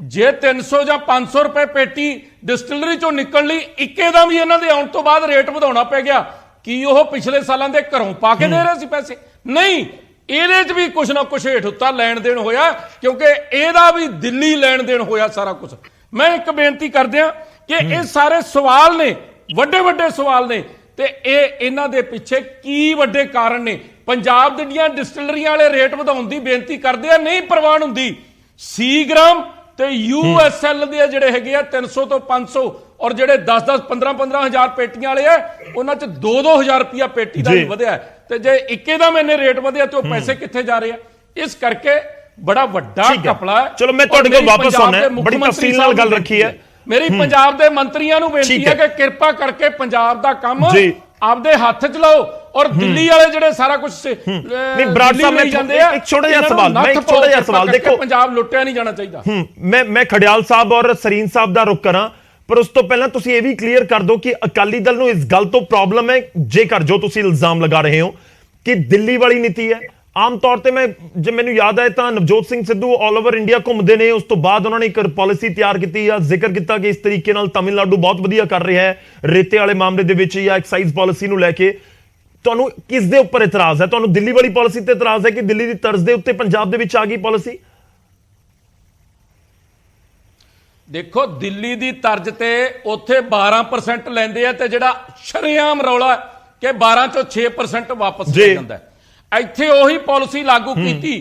ਜੇ 300 ਜਾਂ 500 ਰੁਪਏ ਪੇਟੀ ਡਿਸਟਿਲਰੀ ਚੋਂ ਨਿਕਲਣ ਲਈ ਇੱਕੇਦਮ ਹੀ ਇਹਨਾਂ ਦੇ ਆਉਣ ਤੋਂ ਬਾਅਦ ਰੇਟ ਵਧਾਉਣਾ ਪੈ ਗਿਆ, ਕੀ ਉਹ ਪਿਛਲੇ ਸਾਲਾਂ ਦੇ ਘਰੋਂ ਪਾ ਕੇ ਦੇ ਰਹੇ ਸੀ ਪੈਸੇ? ਨਹੀਂ, ਇਹਦੇ 'ਚ ਵੀ ਕੁਛ ਨਾ ਕੁਛ ਹੇਠ ਉੱਤਾ ਲੈਣ ਦੇਣ ਹੋਇਆ, ਕਿਉਂਕਿ ਇਹਦਾ ਵੀ ਦਿੱਲੀ ਲੈਣ ਦੇਣ ਹੋਇਆ ਸਾਰਾ ਕੁਝ। ਮੈਂ ਇੱਕ ਬੇਨਤੀ ਕਰਦਿਆਂ ਕਿ ਇਹ ਸਾਰੇ ਸਵਾਲ ਨੇ, ਵੱਡੇ ਵੱਡੇ ਸਵਾਲ ਨੇ, ਤੇ ਇਹਨਾਂ ਦੇ ਪਿੱਛੇ ਕੀ ਵੱਡੇ ਕਾਰਨ ਨੇ? ਪੰਜਾਬ ਦੀਆਂ ਡਿਸਟਿਲਰੀਆਂ ਵਾਲੇ ਰੇਟ ਵਧਾਉਣ ਦੀ ਬੇਨਤੀ ਕਰਦੇ ਆ, ਨਹੀਂ ਪ੍ਰਵਾਨ ਹੁੰਦੀ। ਸੀਗ੍ਰਾਮ ਤੇ USL ਦੇ ਜਿਹੜੇ ਹੈਗੇ ਆ 300 ਤੋਂ 500, ਔਰ ਜਿਹੜੇ 10-10 15-15 ਹਜ਼ਾਰ ਪੇਟੀਆਂ ਵਾਲੇ ਆ ਉਹਨਾਂ 'ਚ 2-2 ਹਜ਼ਾਰ ਰੁਪਇਆ ਪੇਟੀ ਦਾ ਵੀ ਵਧਿਆ। ਤੇ ਜੇ ਇੱਕੇਦਮ ਇਹਨੇ ਰੇਟ ਵਧਿਆ ਤੇ ਉਹ ਪੈਸੇ ਕਿੱਥੇ ਜਾ ਰਹੇ ਆ? ਇਸ ਕਰਕੇ ਬੜਾ ਵੱਡਾ ਘਪਲਾ ਹੈ। ਚਲੋ ਮੈਂ ਤੁਹਾਡੇ ਕੋਲ ਵਾਪਸ ਆਉਣਾ, ਬੜੀ ਤਫਸੀਲ ਨਾਲ ਗੱਲ ਰੱਖੀ ਹੈ। ਮੇਰੀ ਪੰਜਾਬ ਦੇ ਮੰਤਰੀਆਂ ਨੂੰ ਬੇਨਤੀ ਹੈ ਕਿ ਕਿਰਪਾ ਕਰਕੇ ਪੰਜਾਬ ਦਾ ਕੰਮ ਆਪਦੇ ਹੱਥ 'ਚ ਲਓ, ਔਰ ਦਿੱਲੀ ਵਾਲੇ ਜਿਹੜੇ ਸਾਰਾ ਕੁਝ ਨਹੀਂ, ਬਰਾੜ ਸਾਹਿਬ ਨੇ ਇੱਕ ਛੋਟਾ ਜਿਹਾ ਸਵਾਲ, ਮੈਂ ਇੱਕ ਛੋਟਾ ਜਿਹਾ ਸਵਾਲ, ਦੇਖੋ ਪੰਜਾਬ ਲੁੱਟਿਆ ਨਹੀਂ ਜਾਣਾ ਚਾਹੀਦਾ। ਮੈਂ ਖੜਿਆਲ ਸਾਹਿਬ ਔਰ ਸਰੀਨ ਸਾਹਿਬ ਦਾ ਰੁਖ ਕਰਾਂ, ਪਰ ਉਸ ਤੋਂ ਪਹਿਲਾਂ ਤੁਸੀਂ ਇਹ ਵੀ ਕਲੀਅਰ ਕਰ ਦਿਓ ਕਿ ਅਕਾਲੀ ਦਲ ਨੂੰ ਇਸ ਗੱਲ ਤੋਂ ਪ੍ਰੋਬਲਮ ਹੈ, ਜੇਕਰ ਜੋ ਤੁਸੀਂ ਇਲਜ਼ਾਮ ਲਗਾ ਰਹੇ ਹੋ ਕਿ ਦਿੱਲੀ ਵਾਲੀ ਨੀਤੀ ਹੈ। ਆਮ ਤੌਰ ਤੇ ਜੇ ਮੈਨੂੰ ਯਾਦ ਹੈ ਤਾਂ Navjot Singh Sidhu all over India ਘੁੰਮਦੇ ਨੇ, ਉਸ ਤੋਂ ਬਾਅਦ ਉਹਨਾਂ ਨੇ ਇੱਕ ਪਾਲਿਸੀ ਤਿਆਰ ਕੀਤੀ ਜਾਂ ਜ਼ਿਕਰ ਕੀਤਾ ਕਿ ਇਸ ਤਰੀਕੇ ਨਾਲ ਤਮਿਲਨਾਡੂ ਬਹੁਤ ਵਧੀਆ ਕਰ ਰਿਹਾ ਹੈ ਰੇਤੇ ਵਾਲੇ ਮਾਮਲੇ ਦੇ ਵਿੱਚ ਜਾਂ ਐਕਸਾਈਜ਼ ਪਾਲਿਸੀ ਨੂੰ ਲੈ ਕੇ। ਤੁਹਾਨੂੰ ਕਿਸ ਦੇ ਉੱਪਰ ਇਤਰਾਜ਼ ਹੈ? ਤੁਹਾਨੂੰ ਦਿੱਲੀ ਵਾਲੀ ਪਾਲਿਸੀ ਤੇ ਇਤਰਾਜ਼ ਹੈ ਕਿ ਦਿੱਲੀ ਦੀ ਤਰਜ਼ ਦੇ ਉੱਤੇ ਪੰਜਾਬ ਦੇ ਵਿੱਚ ਆ ਗਈ ਪਾਲਿਸੀ? ਦੇਖੋ, ਦਿੱਲੀ ਦੀ ਤਰਜ਼ ਤੇ ਉੱਥੇ 12% ਲੈਂਦੇ ਆ, ਤੇ ਜਿਹੜਾ ਸ਼ਰੇਆਮ ਰੌਲਾ ਕਿ 12 ਚੋਂ 6% ਵਾਪਸ ਲੈ ਜਾਂਦਾ ਹੈ। ਇੱਥੇ ਉਹੀ ਪਾਲਿਸੀ ਲਾਗੂ ਕੀਤੀ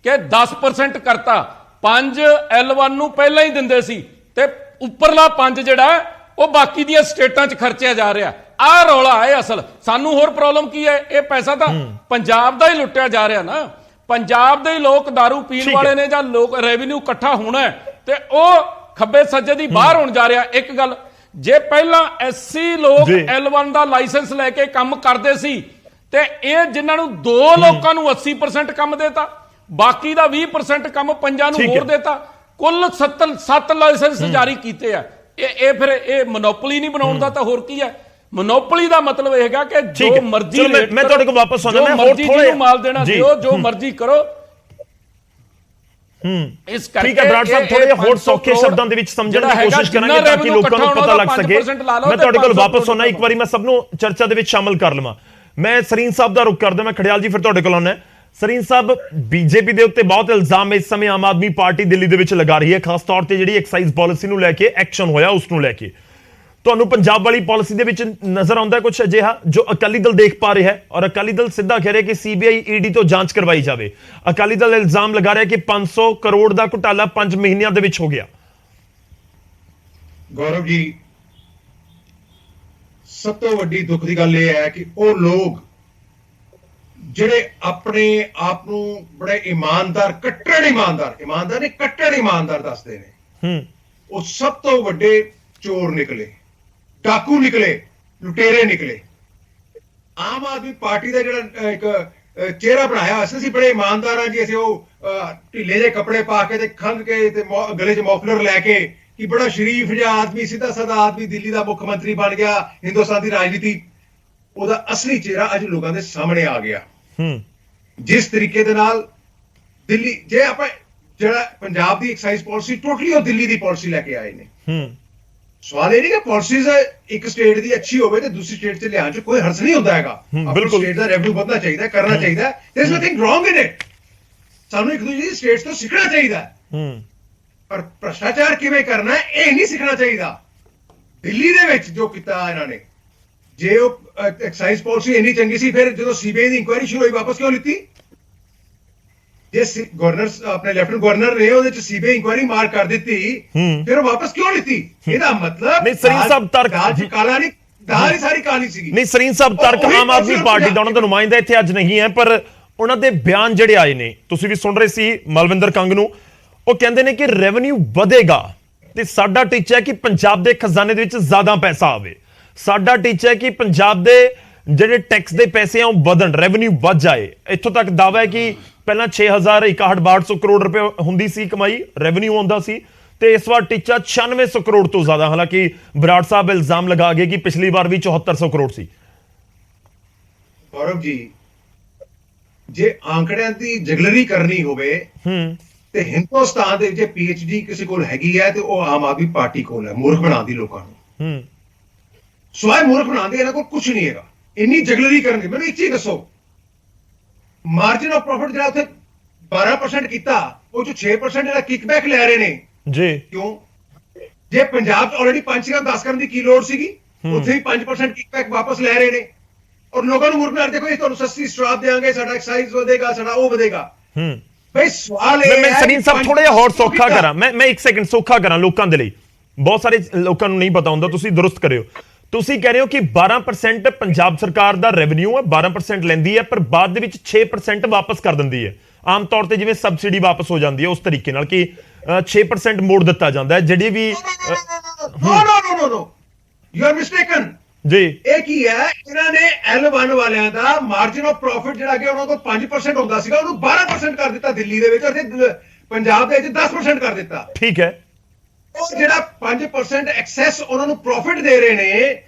ਕਿ 10% ਕਰਤਾ। 5 L1 ਨੂੰ ਪਹਿਲਾਂ ਹੀ ਦਿੰਦੇ ਸੀ, ਤੇ ਉੱਪਰਲਾ 5 ਜਿਹੜਾ ਉਹ ਬਾਕੀ ਦੀਆਂ ਸਟੇਟਾਂ 'ਚ ਖਰਚਿਆ ਜਾ ਰਿਹਾ। ਆਹ ਰੌਲਾ ਹੈ ਅਸਲ। ਸਾਨੂੰ ਹੋਰ ਪ੍ਰੋਬਲਮ ਕੀ ਹੈ? ਇਹ ਪੈਸਾ ਤਾਂ ਪੰਜਾਬ ਦਾ ਹੀ ਲੁੱਟਿਆ ਜਾ ਰਿਹਾ ਨਾ। ਪੰਜਾਬ ਦੇ ਹੀ ਲੋਕ ਦਾਰੂ ਪੀਣ ਵਾਲੇ ਨੇ, ਜਾਂ ਲੋਕ ਰੈਵਨਿਊ ਇਕੱਠਾ ਹੋਣਾ ਹੈ, ਤੇ ਉਹ ਖੱਬੇ ਸੱਜੇ ਦੀ ਬਾਹਰ ਹੋਣ ਜਾ ਰਿਹਾ। ਇੱਕ ਗੱਲ, ਜੇ ਪਹਿਲਾਂ 80 ਲੋਕ L1 ਦਾ ਲਾਇਸੈਂਸ ਲੈ ਕੇ ਕੰਮ ਕਰਦੇ ਸੀ, ਤੇ ਇਹ ਜਿਨ੍ਹਾਂ ਨੂੰ 2 ਲੋਕਾਂ ਨੂੰ 80% ਕੰਮ ਦੇਤਾ, ਬਾਕੀ ਦਾ 20% ਕੰਮ ਪੰਜਾਂ ਨੂੰ ਹੋਰ ਦੇਤਾ, ਕੁੱਲ 7 ਲਾਇਸੈਂਸ ਜਾਰੀ ਕੀਤੇ ਆ। ਇਹ ਫਿਰ ਇਹ ਮੋਨੋਪੋਲੀ ਨਹੀਂ ਬਣਾਉਣ ਦਾ ਤਾਂ ਹੋਰ ਕੀ ਹੈ? ਮੋਨੋਪੋਲੀ ਦਾ ਮਤਲਬ ਇਹ ਹੈਗਾ ਕਿ ਜੋ ਮਰਜ਼ੀ ਮੈਂ ਤੁਹਾਡੇ ਕੋਲ ਵਾਪਸ ਆਉਣਾ, ਮੈਂ ਹੋਰ ਥੋੜਾ ਮਾਲ ਦੇਣਾ ਦਿਓ, ਜੋ ਮਰਜ਼ੀ ਕਰੋ। ਇਸ ਕਰਕੇ ਠੀਕ ਹੈ ਬਰਾੜ ਸਾਹਿਬ, ਥੋੜੇ ਹੋਰ ਸੌਖੇ ਸ਼ਬਦਾਂ ਦੇ ਵਿੱਚ ਸਮਝਣ ਦੀ ਕੋਸ਼ਿਸ਼ ਕਰਾਂਗੇ ਤਾਂ ਕਿ ਲੋਕਾਂ ਨੂੰ ਪਤਾ ਲੱਗ ਸਕੇ। ਮੈਂ ਤੁਹਾਡੇ ਕੋਲ ਵਾਪਸ ਆਉਣਾ, ਇੱਕ ਵਾਰੀ ਮੈਂ ਸਭ ਨੂੰ ਚਰਚਾ ਦੇ ਵਿੱਚ ਸ਼ਾਮਲ ਕਰ ਲਵਾਂ। ਮੈਂ ਸਰੀਨ ਸਾਹਿਬ ਦਾ ਰੁਖ ਕਰਦਾ, ਮੈਂ ਖੜਿਆਲ ਜੀ ਫਿਰ ਤੁਹਾਡੇ ਕੋਲ ਆਉਣਾ। ਸਰੀਨ ਸਾਹਿਬ, ਬੀਜੇਪੀ ਦੇ ਉੱਤੇ ਬਹੁਤ ਇਲਜ਼ਾਮ ਇਸ ਸਮੇਂ ਆਮ ਆਦਮੀ ਪਾਰਟੀ ਦਿੱਲੀ ਦੇ ਵਿੱਚ ਲਗਾ ਰਹੀ ਹੈ, ਖਾਸ ਤੌਰ ਤੇ ਜਿਹੜੀ ਐਕਸਾਈਜ਼ ਪਾਲਿਸੀ ਨੂੰ ਲੈ ਕੇ ਐਕਸ਼ਨ ਹੋਇਆ ਉਸ ਨੂੰ ਲੈ ਕੇ। ਤੁਹਾਨੂੰ ਪੰਜਾਬ ਵਾਲੀ ਪਾਲਿਸੀ ਦੇ ਵਿੱਚ ਨਜ਼ਰ ਆਉਂਦਾ ਕੁਝ ਅਜਿਹਾ ਜੋ ਅਕਾਲੀ ਦਲ ਦੇਖ ਪਾ ਰਿਹਾ ਹੈ? ਔਰ ਅਕਾਲੀ ਦਲ ਸਿੱਧਾ ਕਹਿ ਰਿਹਾ ਕਿ ਸੀਬੀਆਈ ਈਡੀ ਤੋਂ ਜਾਂਚ ਕਰਵਾਈ ਜਾਵੇ। ਅਕਾਲੀ ਦਲ ਇਲਜ਼ਾਮ ਲਗਾ ਰਿਹਾ ਕਿ 500 ਕਰੋੜ ਦਾ ਘੁਟਾਲਾ 5 ਮਹੀਨਿਆਂ ਦੇ ਵਿੱਚ ਹੋ ਗਿਆ। ਗੌਰਵ ਜੀ, ਸਭ ਤੋਂ ਵੱਡੀ ਦੁੱਖ ਦੀ ਗੱਲ ਇਹ ਹੈ ਕਿ ਉਹ ਲੋਕ ਜਿਹੜੇ ਆਪਣੇ ਆਪ ਨੂੰ ਬੜੇ ਇਮਾਨਦਾਰ, ਕੱਟੜ ਇਮਾਨਦਾਰ ਦੱਸਦੇ ਨੇ, ਉਹ ਸਭ ਤੋਂ ਵੱਡੇ ਚੋਰ ਨਿਕਲੇ, ਡਾਕੂ ਨਿਕਲੇ, ਲੁਟੇਰੇ ਨਿਕਲੇ। ਆਮ ਆਦਮੀ ਪਾਰਟੀ ਦਾ ਜਿਹੜਾ ਇੱਕ ਚਿਹਰਾ ਬਣਾਇਆ, ਅਸੀਂ ਬੜੇ ਇਮਾਨਦਾਰ ਹਾਂ ਜੀ, ਅਸੀਂ ਉਹ ਢਿੱਲੇ ਜਿਹੇ ਕੱਪੜੇ ਪਾ ਕੇ ਤੇ ਖੰਘ ਕੇ ਤੇ ਗਲੇ 'ਚ ਮੌਫਲਰ ਲੈ ਕੇ ਕਿ ਬੜਾ ਸ਼ਰੀਫ ਜਿਹਾ ਆਦਮੀ, ਸਿੱਧਾ ਸਾਦਾ ਆਦਮੀ ਦਿੱਲੀ ਦਾ ਮੁੱਖ ਮੰਤਰੀ ਬਣ ਗਿਆ, ਹਿੰਦੁਸਤਾਨ ਦੀ ਰਾਜਨੀਤੀ, ਉਹਦਾ ਅਸਲੀ ਚਿਹਰਾ ਅੱਜ ਲੋਕਾਂ ਦੇ ਸਾਹਮਣੇ ਆ ਗਿਆ। ਜਿਸ ਤਰੀਕੇ ਦੇ ਨਾਲ ਦਿੱਲੀ, ਜੇ ਆਪਾਂ ਜਿਹੜਾ ਪੰਜਾਬ ਦੀ ਐਕਸਾਈਜ਼ ਪਾਲਿਸੀ ਟੋਟਲੀ ਉਹ ਦਿੱਲੀ ਦੀ ਪਾਲਿਸੀ ਲੈ ਕੇ ਆਏ ਨੇ। ਸਵਾਲ ਇਹ ਨਹੀਂ ਕਿ ਪਾਲਿਸੀਜ਼ ਇੱਕ ਸਟੇਟ ਦੀ ਅੱਛੀ ਹੋਵੇ ਤੇ ਦੂਸਰੀ ਸਟੇਟ 'ਚ ਲਿਆਉਣ 'ਚ ਕੋਈ ਹਰਜ ਨਹੀਂ ਹੁੰਦਾ ਹੈਗਾ। ਆਪਣੀ ਸਟੇਟ ਦਾ ਰੈਵਨਿਊ ਵਧਣਾ ਚਾਹੀਦਾ, ਕਰਨਾ ਚਾਹੀਦਾ। There is nothing wrong in it. ਸਾਨੂੰ ਇੱਕ ਦੂਜੀ ਸਟੇਟਸ ਤੋਂ ਸਿੱਖਣਾ ਚਾਹੀਦਾ, ਪਰ ਭ੍ਰਸ਼ਟਾਚਾਰ ਕਿਵੇਂ ਕਰਨਾ ਹੈ ਇਹ ਨਹੀਂ ਸਿੱਖਣਾ ਚਾਹੀਦਾ। ਦਿੱਲੀ ਦੇ ਵਿੱਚ ਜੋ ਕੀਤਾ ਇਹਨਾਂ ਨੇ, ਜੇ ਉਹ ਐਕਸਾਈਜ਼ ਪਾਲਿਸੀ ਇੰਨੀ ਚੰਗੀ ਸੀ, ਫਿਰ ਜਦੋਂ ਸੀਬੀਆਈ ਦੀ ਇਨਕੁਆਇਰੀ ਸ਼ੁਰੂ ਹੋਈ ਵਾਪਸ ਕਿਉਂ ਲਿੱਤੀ? ਜੇ ਗਵਰਨਰ, ਆਪਣੇ ਲੈਫਟੀਨੈਂਟ ਗਵਰਨਰ ਨੇ ਉਹਦੇ ਚ ਸੀਬੀਆਈ ਇਨਕੁਆਇਰੀ ਮਾਰ ਕਰ ਦਿੱਤੀ, ਫਿਰ ਉਹ ਵਾਪਸ ਕਿਉਂ ਲਿੱਤੀ? ਇਹਦਾ ਮਤਲਬ ਨਹੀਂ, ਸਰੀਨ ਸਾਹਿਬ ਤਰਕ ਕਾਲਾ ਨਹੀਂ, ਦਾਲ ਹੀ ਸਾਰੀ ਕਾਲੀ ਸੀਗੀ। ਨਹੀਂ, ਸਰੀਨ ਸਾਹਿਬ ਤਰਕ ਆਮ ਆਦਮੀ ਪਾਰਟੀ ਦਾ, ਉਹਨਾਂ ਦਾ ਨੁਮਾਇੰਦਾ ਇੱਥੇ ਅੱਜ ਨਹੀਂ ਹੈ, ਪਰ ਉਹਨਾਂ ਦੇ ਬਿਆਨ ਜਿਹੜੇ ਆਏ ਨੇ, ਤੁਸੀਂ ਵੀ ਸੁਣ ਰਹੇ ਸੀ ਮਲਵਿੰਦਰ ਕੰਗ ਨੂੰ, ਉਹ ਕਹਿੰਦੇ ਨੇ ਕਿ ਰੈਵਨਿਊ ਵਧੇਗਾ ਤੇ ਸਾਡਾ ਟੀਚਾ ਹੈ ਕਿ ਪੰਜਾਬ ਦੇ ਖਜ਼ਾਨੇ ਦੇ ਵਿੱਚ ਜ਼ਿਆਦਾ ਪੈਸਾ ਆਵੇ। ਸਾਡਾ ਟੀਚਾ ਹੈ ਕਿ ਪੰਜਾਬ ਦੇ ਜਿਹੜੇ ਟੈਕਸ ਦੇ ਪੈਸੇ ਆ ਉਹ ਵਧਣ, ਰੈਵਨਿਊ ਵੱਧ ਜਾਏ। ਇੱਥੋਂ ਤੱਕ ਦਾਅਵਾ ਹੈ ਕਿ ਪਹਿਲਾਂ 6000 ਕਰੋੜ ਰੁਪਏ ਹੁੰਦੀ ਸੀ ਕਮਾਈ, ਰੈਵਨਿਊ ਆਉਂਦਾ ਸੀ, ਤੇ ਇਸ ਵਾਰ ਟੀਚਾ 9600 ਕਰੋੜ ਤੋਂ ਜ਼ਿਆਦਾ। ਹਾਲਾਂਕਿ ਬਰਾੜ ਸਾਹਿਬ ਇਲਜ਼ਾਮ ਲਗਾ ਗਏ ਕਿ ਪਿਛਲੀ ਵਾਰ ਵੀ 7400 ਕਰੋੜ ਸੀ। ਗੌਰਵ ਜੀ, ਜੇ ਆંકੜਿਆਂ ਦੀ ਜਗਲਰੀ ਕਰਨੀ ਹੋਵੇ ਤੇ ਹਿੰਦੁਸਤਾਨ ਦੇ ਵਿੱਚ ਪੀਐਚਡੀ ਕਿਸੇ ਕੋਲ ਹੈਗੀ ਹੈ ਤੇ ਉਹ ਆਮ ਆਦਮੀ ਪਾਰਟੀ ਕੋਲ ਹੈ, ਮੂਰਖ ਬਣਾਉਂਦੀ ਲੋਕਾਂ ਨੂੰ। ਸਵਾਏ ਮੂਰਖ ਬਣਾਉਂਦੇ, ਇਹਨਾਂ ਕੋਲ ਕੁਝ ਨਹੀਂ ਹੈਗਾ। ਇੰਨੀ ਜਗਲਰੀ ਕਰਨਗੇ। ਮੈਨੂੰ ਇੱਕ ਚੀਜ਼ ਦੱਸੋ, ਮਾਰਜਨ ਆਫ ਪ੍ਰੋਫਿਟ ਜਿਹੜਾ ਉੱਥੇ 12% ਕੀਤਾ, ਉਹ ਜੋ 6% ਜਿਹੜਾ ਕਿਕਬੈਕ ਲੈ ਰਹੇ ਨੇ ਜੀ, ਕਿਉਂ? ਜੇ ਪੰਜਾਬ 'ਚ ਆਲਰੇਡੀ 5 ਜਾਂ 10 ਕਰਨ ਦੀ ਕੀ ਲੋੜ ਸੀਗੀ, ਉੱਥੇ ਵੀ 5% ਕਿਕਬੈਕ ਵਾਪਸ ਲੈ ਰਹੇ ਨੇ। ਔਰ ਲੋਕਾਂ ਨੂੰ ਮੂਰਖ ਬਣਾ, ਦੇਖੋ ਇਹ ਤੁਹਾਨੂੰ ਸਸਤੀ ਸ਼ਰਾਬ ਦੇਵਾਂਗੇ, ਸਾਡਾ ਐਕਸਾਈਜ਼ ਵਧੇਗਾ, ਸਾਡਾ ਉਹ ਵਧੇਗਾ। ਬਈ ਸਵਾਲ ਇਹ ਹੈ, ਸਰੀਨ ਸਾਹਿਬ ਥੋੜਾ ਜਿਹਾ ਹੋਰ ਸੌਖਾ ਕਰਾਂ, ਮੈਂ ਇੱਕ ਸੈਕਿੰਡ ਸੌਖਾ ਕਰਾਂ ਲੋਕਾਂ ਦੇ ਲਈ, ਬਹੁਤ ਸਾਰੇ ਲੋਕਾਂ ਨੂੰ ਨਹੀਂ ਪਤਾ ਹੁੰਦਾ, ਤੁਸੀਂ ਦੁਰਸਤ ਕਰਿਓ। ਤੁਸੀਂ ਕਹਿ ਰਹੇ ਹੋ ਕਿ 12% ਪੰਜਾਬ ਸਰਕਾਰ ਦਾ ਰੈਵਨਿਊ ਹੈ, 12% ਲੈਂਦੀ ਹੈ, ਪਰ ਬਾਅਦ ਦੇ ਵਿੱਚ 6% ਵਾਪਸ ਕਰ ਦਿੰਦੀ ਹੈ। ਆਮ ਤੌਰ ਤੇ ਜਿਵੇਂ ਸਬਸਿਡੀ ਵਾਪਸ ਹੋ ਜਾਂਦੀ ਹੈ ਉਸ ਤਰੀਕੇ ਨਾਲ ਕਿ 6% ਮੋੜ ਦਿੱਤਾ ਜਾਂਦਾ ਹੈ ਜਿਹੜੀ ਵੀ। ਨੋ ਯੂ ਆਰ ਮਿਸਟੇਕਨ ਜੀ। ਇਹ ਕੀ ਹੈ, ਇਹਨਾਂ ਨੇ L1 ਵਾਲਿਆਂ ਦਾ ਮਾਰਜਨ ਆਫ ਪ੍ਰੋਫਿਟ ਜਿਹੜਾ ਕਿ ਉਹਨਾਂ ਕੋਲ 5% ਹੁੰਦਾ ਸੀਗਾ, ਉਹਨੂੰ 12% ਕਰ ਦਿੱਤਾ ਦਿੱਲੀ ਦੇ ਵਿੱਚ, ਅਤੇ ਪੰਜਾਬ ਦੇ ਵਿੱਚ 10% ਕਰ ਦਿੱਤਾ। ਠੀਕ ਹੈ। ਉਹ ਜਿਹੜਾ 5% ਐਕਸੈਸ ਉਹਨਾਂ ਨੂੰ ਪ੍ਰੋਫਿਟ ਦੇ ਰਹੇ ਨੇ,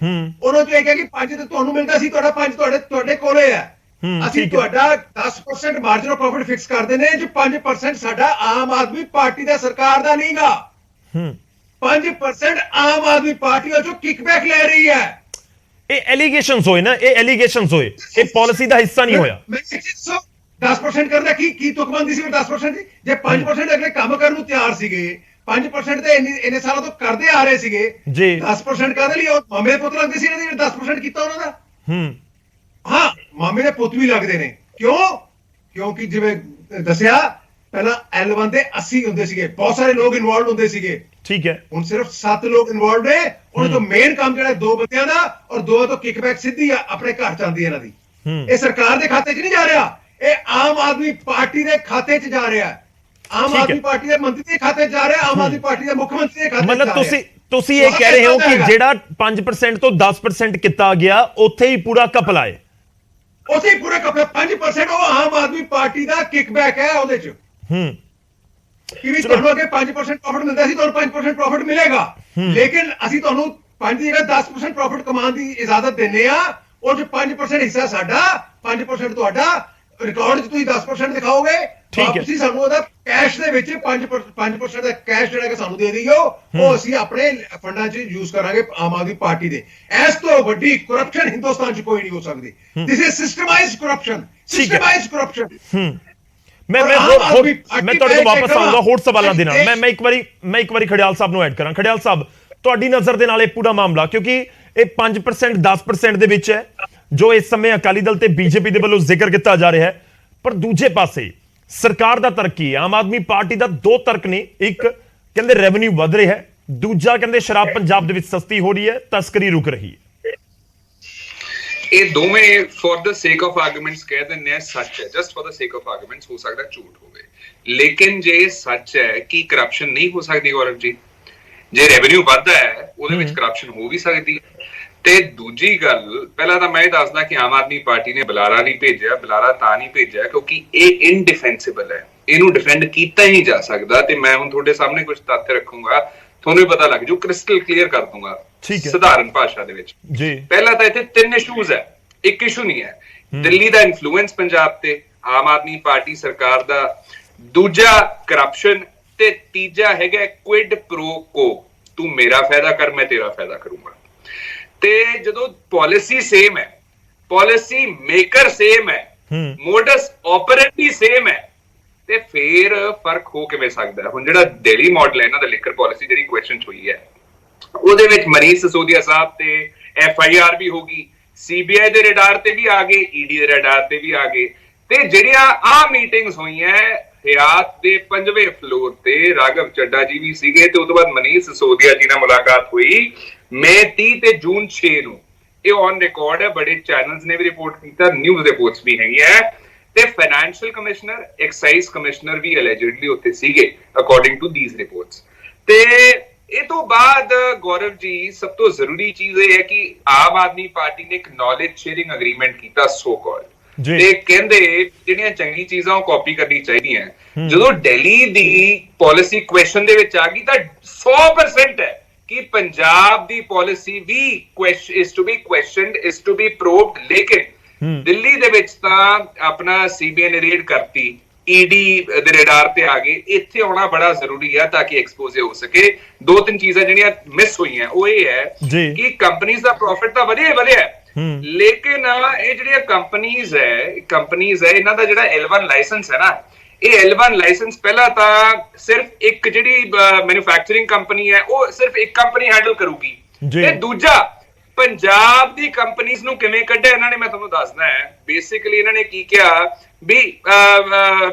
ਉਹਨਾਂ ਚ ਇਹ ਕਿਹਾ ਕਿ 5 ਤੇ ਤੁਹਾਨੂੰ ਮਿਲਦਾ ਸੀ, ਤੁਹਾਡਾ 5 ਤੁਹਾਡੇ ਕੋਲੇ ਹੈ। ਅਸੀਂ ਤੁਹਾਡਾ 10% ਮਾਰਜਨ ਆਫ ਪ੍ਰੋਫਿਟ ਫਿਕਸ ਕਰਦੇ ਨੇ, ਜੋ 5% ਸਾਡਾ ਆਮ ਆਦਮੀ ਪਾਰਟੀ ਦਾ ਸਰਕਾਰ ਦਾ ਨਹੀਂਗਾ। 5% ਆਮ ਆਦਮੀ ਪਾਰਟੀ ਉਹ ਜੋ ਕਿਕਬੈਕ ਲੈ ਰਹੀ ਹੈ। ਇਹ ਐਲੀਗੇਸ਼ਨਸ ਹੋਏ ਨਾ, ਇਹ ਐਲੀਗੇਸ਼ਨਸ ਹੋਏ, ਇਹ ਪਾਲਿਸੀ ਦਾ ਹਿੱਸਾ ਨਹੀਂ ਹੋਇਆ। 10% ਕਰਦਾ ਕੀ ਤੁਕਬੰਦੀ ਸੀ 10% ਦੀ? ਜੇ 5% ਅਗਲੇ ਕੰਮ ਕਰਨ ਨੂੰ ਤਿਆਰ ਸੀਗੇ, 5% ਤੇ ਇੰਨੇ ਸਾਲਾਂ ਤੋਂ ਕਰਦੇ ਆ ਰਹੇ ਸੀਗੇ ਜੀ, 10% ਕਾਹਦੇ ਲਈ? ਉਹ ਮਾਮੇ ਦੇ ਪੁੱਤ ਲੱਗਦੇ ਸੀ ਇਹਨਾਂ ਦੇ 10% ਕੀਤਾ ਉਹਨਾਂ ਦਾ। ਹਾਂ, ਮਾਮੇ ਦੇ ਪੁੱਤ ਵੀ ਲੱਗਦੇ ਨੇ। ਕਿਉਂ? ਕਿਉਂਕਿ ਜਿਵੇਂ ਦੱਸਿਆ ਪਹਿਲਾਂ L1 ਦੇ 80 ਹੁੰਦੇ ਸੀਗੇ, ਬਹੁਤ ਸਾਰੇ ਲੋਕ ਇਨਵੋਲਵ ਹੁੰਦੇ ਸੀਗੇ। ਠੀਕ ਹੈ, ਹੁਣ ਸਿਰਫ 7 ਲੋਕ ਇਨਵੋਲਵ ਨੇ। ਉਹਨਾਂ ਤੋਂ ਮੇਨ ਕੰਮ ਜਿਹੜਾ 2 ਬੰਦਿਆਂ ਦਾ, ਔਰ 2 ਤੋਂ ਕਿਕਬੈਕ ਸਿੱਧੀ ਆਪਣੇ ਘਰ ਜਾਂਦੀ ਹੈ ਇਹਨਾਂ ਦੀ। ਇਹ ਸਰਕਾਰ ਦੇ ਖਾਤੇ 'ਚ ਨਹੀਂ ਜਾ ਰਿਹਾ, ਇਹ ਆਮ ਆਦਮੀ ਪਾਰਟੀ ਦੇ ਖਾਤੇ 'ਚ ਜਾ ਰਿਹਾ। ਆਮ ਆਦਮੀ ਪਾਰਟੀ ਦੇ ਮੰਤਰੀ ਦੇ ਖਾਤੇ 'ਚ ਜਾ ਰਿਹਾ, ਆਮ ਆਦਮੀ ਪਾਰਟੀ ਦੇ ਮੁੱਖ ਮੰਤਰੀ ਦੇ ਖਾਤੇ 'ਚ ਜਾ ਰਿਹਾ। ਮਤਲਬ ਤੁਸੀਂ ਇਹ ਕਹਿ ਰਹੇ ਹੋ ਕਿ ਜਿਹੜਾ 5% ਤੋਂ 10% ਕੀਤਾ ਗਿਆ, ਉੱਥੇ ਹੀ ਪੂਰਾ ਕਪਲਾ ਹੈ। ਉੱਥੇ ਹੀ ਪੂਰਾ ਕਪਲਾ 5% ਉਹ ਆਮ ਆਦਮੀ ਪਾਰਟੀ ਦਾ ਕਿਕਬੈਕ ਹੈ ਉਹਦੇ 'ਚ। ਕਿ ਵੀ ਤੁਹਾਨੂੰ ਅੱਗੇ 5% ਪ੍ਰੋਫਿਟ ਮਿਲਦਾ ਸੀ, ਤੁਹਾਨੂੰ 5% ਪ੍ਰੋਫਿਟ ਮਿਲੇਗਾ, ਲੇਕਿਨ ਅਸੀਂ ਤੁਹਾਨੂੰ 5 ਦੀ ਜਗ੍ਹਾ 10% ਪ੍ਰੋਫਿਟ ਕਮਾਉਣ ਦੀ ਇਜਾਜ਼ਤ ਦਿੰਦੇ ਆ। ਉਹ 'ਚ 5% ਹਿੱਸਾ ਸਾਡਾ, 5% ਤੁਹਾਡਾ। ਰਿਕਾਰਡ 'ਚ ਤੁਸੀਂ 10% ਦਿਖਾਓਗੇ, ਵਾਪਸੀ ਸਾਨੂੰ ਉਹਦਾ ਕੈਸ਼ ਦੇ ਵਿੱਚ 5% ਦਾ ਕੈਸ਼ ਜਿਹੜਾ ਕਿ ਸਾਨੂੰ ਦੇ ਦਿਓ, ਉਹ ਅਸੀਂ ਆਪਣੇ ਫੰਡਾਂ 'ਚ ਯੂਜ਼ ਕਰਾਂਗੇ ਆਮ ਆਦਮੀ ਪਾਰਟੀ ਦੇ। ਇਸ ਤੋਂ ਵੱਡੀ ਕਰਪਸ਼ਨ ਹਿੰਦੁਸਤਾਨ 'ਚ ਕੋਈ ਨਹੀਂ ਹੋ ਸਕਦੀ। This is systemised corruption, systemised corruption. ਮੈਂ ਤੁਹਾਡੇ ਤੋਂ ਵਾਪਸ ਆਉਂਗਾ ਹੋਰ ਸਵਾਲਾਂ ਦੇ ਨਾਲ। ਮੈਂ ਇੱਕ ਵਾਰੀ ਖੜਿਆਲ ਸਾਹਿਬ ਨੂੰ ਐਡ ਕਰਾਂ। ਖੜਿਆਲ ਸਾਹਿਬ, ਤੁਹਾਡੀ ਨਜ਼ਰ ਦੇ ਨਾਲ ਇਹ ਪੂਰਾ ਮਾਮਲਾ, ਕਿਉਂਕਿ ਇਹ 5% 10% ਦੇ ਵਿੱਚ ਹੈ ਜੋ ਇਸ ਸਮੇਂ ਅਕਾਲੀ ਦਲ ਤੇ ਬੀਜੇਪੀ ਦੇ ਵੱਲੋਂ ਜ਼ਿਕਰ ਕੀਤਾ ਜਾ ਰਿਹਾ ਹੈ, ਪਰ ਦੂਜੇ ਪਾਸੇ ਸਰਕਾਰ ਦਾ ਤਰਕ ਕੀ ਹੈ? ਆਮ ਆਦਮੀ ਪਾਰਟੀ ਦਾ ਦੋ ਤਰਕ ਨੇ, ਇੱਕ ਕਹਿੰਦੇ ਰੈਵਨਿਊ ਵਧ ਰਿਹਾ ਹੈ, ਦੂਜਾ ਕਹਿੰਦੇ ਸ਼ਰਾਬ ਪੰਜਾਬ ਦੇ ਵਿੱਚ ਸਸਤੀ ਹੋ ਰਹੀ ਹੈ, ਤਸਕਰੀ ਰੁਕ ਰਹੀ ਹੈ। ਇਹ ਦੋਵੇਂ ਫॉर द ਸੇਕ ਆਫ ਆਰਗੂਮੈਂਟਸ ਕਹਿ ਦਿੰਦੇ ਆ ਸੱਚ ਹੈ, ਜਸਟ ਫॉर द ਸੇਕ ਆਫ ਆਰਗੂਮੈਂਟਸ। ਹੋ ਸਕਦਾ ਝੂਠ ਹੋਵੇ, ਲੇਕਿਨ ਜੇ ਸੱਚ ਹੈ ਕਿ ਕਰਪਸ਼ਨ ਨਹੀਂ ਹੋ ਸਕਦੀ ਗੌਰਵ ਜੀ, ਜੇ ਰੈਵਨਿਊ ਵੱਧਦਾ ਹੈ ਉਹਦੇ ਵਿੱਚ ਕਰਪਸ਼ਨ ਹੋ ਵੀ ਸਕਦੀ ਹੈ। ਤੇ ਦੂਜੀ ਗੱਲ, ਪਹਿਲਾਂ ਤਾਂ ਮੈਂ ਇਹ ਦੱਸਦਾ ਕਿ ਆਮ ਆਦਮੀ ਪਾਰਟੀ ਨੇ ਬੁਲਾਰਾ ਨਹੀਂ ਭੇਜਿਆ। ਬੁਲਾਰਾ ਤਾਂ ਨਹੀਂ ਭੇਜਿਆ ਕਿਉਂਕਿ ਇਹ ਇਨਡਿਫੈਂਸਿਬਲ ਹੈ, ਇਹਨੂੰ ਡਿਫੈਂਡ ਕੀਤਾ ਹੀ ਨਹੀਂ ਜਾ ਸਕਦਾ। ਤੇ ਮੈਂ ਹੁਣ ਤੁਹਾਡੇ ਸਾਹਮਣੇ ਕੁਝ ਤੱਥ ਰੱਖੂੰਗਾ, ਤੁਹਾਨੂੰ ਵੀ ਪਤਾ ਲੱਗ ਜੂ, ਕ੍ਰਿਸਟਲ ਕਲੀਅਰ ਕਰ ਦੂੰਗਾ ਸਧਾਰਨ ਭਾਸ਼ਾ ਦੇ ਵਿੱਚ ਜੀ। ਪਹਿਲਾਂ ਤਾਂ ਇੱਥੇ 3 ਇਸ਼ੂਜ਼ ਹੈ, ਇੱਕ ਇਸ਼ੂ ਨਹੀਂ ਹੈ। ਦਿੱਲੀ ਦਾ ਇਨਫਲੂਐਂਸ ਪੰਜਾਬ ਤੇ, ਆਮ ਆਦਮੀ ਪਾਰਟੀ ਸਰਕਾਰ ਦਾ, ਦੂਜਾ ਕਰਪਸ਼ਨ, ਤੇ ਤੀਜਾ ਹੈਗਾ ਕੁਇਡ ਪ੍ਰੋ ਕੋ, ਤੂੰ ਮੇਰਾ ਫਾਇਦਾ ਕਰ ਮੈਂ ਤੇਰਾ ਫਾਇਦਾ ਕਰੂੰਗਾ। ਤੇ ਜਦੋਂ ਪਾਲਿਸੀ ਸੇਮ ਹੈ, ਪਾਲਿਸੀ ਮੇਕਰ ਸੇਮ ਹੈ, ਮੋਡਸ ਆਪਰੈਂਡੀ ਸੇਮ ਹੈ, ਤੇ ਫੇਰ ਫਰਕ ਹੋ ਕਿਵੇਂ ਸਕਦਾ? ਹੁਣ ਜਿਹੜਾ ਦਿੱਲੀ ਮਾਡਲ ਹੈ ਇਹਨਾਂ ਦਾ ਲਿਕਰ ਪਾਲਿਸੀ ਜਿਹੜੀ ਕੁਐਸਚਨ ਹੋਈ ਹੈ, ਉਹਦੇ ਵਿੱਚ ਮਨੀਸ਼ ਸਿਸੋਦੀਆ ਸਾਹਿਬ ਤੇ FIR ਵੀ ਹੋ ਗਈ, CBI ਦੇ ਰਡਾਰ ਤੇ ਵੀ ਆ ਗਏ, ED ਦੇ ਰਡਾਰ ਤੇ ਵੀ ਆ ਗਏ। ਤੇ ਜਿਹੜੀਆਂ ਆ ਮੀਟਿੰਗਸ ਹੋਈਆਂ ਹਯਾਤ ਦੇ 5ਵੇਂ ਫਲੋਰ ਤੇ, ਰਾਘਵ ਚੱਡਾ ਜੀ ਵੀ ਸੀਗੇ, ਤੇ ਉਸ ਤੋਂ ਬਾਅਦ ਮਨੀਸ਼ ਸਿਸੋਦੀਆ ਜੀ ਨਾਲ ਮੁਲਾਕਾਤ ਹੋਈ ਮਈ 30 ਤੇ ਜੂਨ 6 ਨੂੰ। ਇਹ ਔਨ ਰਿਕਾਰਡ ਹੈ, ਬੜੇ ਚੈਨਲਸ ਨੇ ਵੀ ਰਿਪੋਰਟ ਕੀਤਾ, ਨਿਊਜ਼ ਰਿਪੋਰਟਸ ਵੀ ਹੈਗੀਆਂ। ਤੇ ਫਾਈਨੈਂਸ਼ੀਅਲ ਕਮਿਸ਼ਨਰ, ਐਕਸਾਈਜ਼ ਕਮਿਸ਼ਨਰ ਵੀ ਅਲੈਜਿਡਲੀ ਉੱਥੇ ਸੀਗੇ ਅਕੋਰਡਿੰਗ ਟੂ ਥੀਸ ਰਿਪੋਰਟਸ। ਤੇ ਇਹ ਤੋਂ ਬਾਅਦ ਗੌਰਵ ਜੀ ਸਭ ਤੋਂ ਜ਼ਰੂਰੀ ਚੀਜ਼ ਇਹ ਹੈ ਕਿ ਆਮ ਆਦਮੀ ਪਾਰਟੀ ਨੇ ਇੱਕ ਨੌਲੇਜ ਸ਼ੇਅਰਿੰਗ ਅਗਰੀਮੈਂਟ ਕੀਤਾ ਸੋ ਕਾਲਡ, ਤੇ ਕਹਿੰਦੇ ਜਿਹੜੀਆਂ ਚੰਗੀ ਚੀਜ਼ਾਂ ਉਹ ਕਾਪੀ ਕਰਨੀ ਚਾਹੀਦੀਆਂ। ਜਦੋਂ ਦਿੱਲੀ ਦੀ ਪਾਲਿਸੀ ਕੁਐਸਚਨ ਦੇ ਵਿੱਚ ਆ ਗਈ ਤਾਂ 100% ਹੈ ਕਿ ਪੰਜਾਬ ਦੀ ਪਾਲਿਸੀ ਵੀ is to be questioned, is to be probed। ਲੇਕਿਨ ਦਿੱਲੀ ਦੇ ਵਿੱਚ ਤਾਂ ਆਪਣਾ CBI ਨੇ ਰੇਡ ਕਰਤੀ, ED ਦੇ ਰਡਾਰ ਤੇ ਆ ਗਏ। ਇੱਥੇ ਆਉਣਾ ਬੜਾ ਜ਼ਰੂਰੀ ਹੈ ਤਾਂ ਕਿ ਐਕਸਪੋਜ਼ੇ ਹੋ ਸਕੇ। 2-3 ਚੀਜ਼ਾਂ ਜਿਹੜੀਆਂ ਮਿਸ ਹੋਈਆਂ ਉਹ ਇਹ ਹੈ ਕਿ ਕੰਪਨੀਆਂ ਦਾ ਪ੍ਰੋਫਿਟ ਤਾਂ ਵਧਿਆ, ਲੇਕਿਨ ਇਹ ਜਿਹੜੀਆਂ ਕੰਪਨੀਆਂ ਹੈ ਇਹਨਾਂ ਦਾ ਜਿਹੜਾ L1 ਲਾਇਸੈਂਸ ਹੈ ਨਾ, ਇਹ L1 ਲਾਇਸੈਂਸ ਪਹਿਲਾਂ ਤਾਂ ਸਿਰਫ ਇੱਕ ਜਿਹੜੀ ਮੈਨੂਫੈਕਚਰਿੰਗ ਕੰਪਨੀ ਹੈ ਉਹ ਸਿਰਫ ਇੱਕ ਕੰਪਨੀ ਹੈਂਡਲ ਕਰੂਗੀ, ਤੇ ਦੂਜਾ ਪੰਜਾਬ ਦੀ ਕੰਪਨੀਆਂ ਨੂੰ ਕਿਵੇਂ ਕੱਢਿਆ ਇਹਨਾਂ ਨੇ, ਮੈਂ ਤੁਹਾਨੂੰ ਦੱਸਦਾ ਹੈ। ਬੇਸਿਕਲੀ ਇਹਨਾਂ ਨੇ ਕੀ ਕਿਹਾ ਵੀ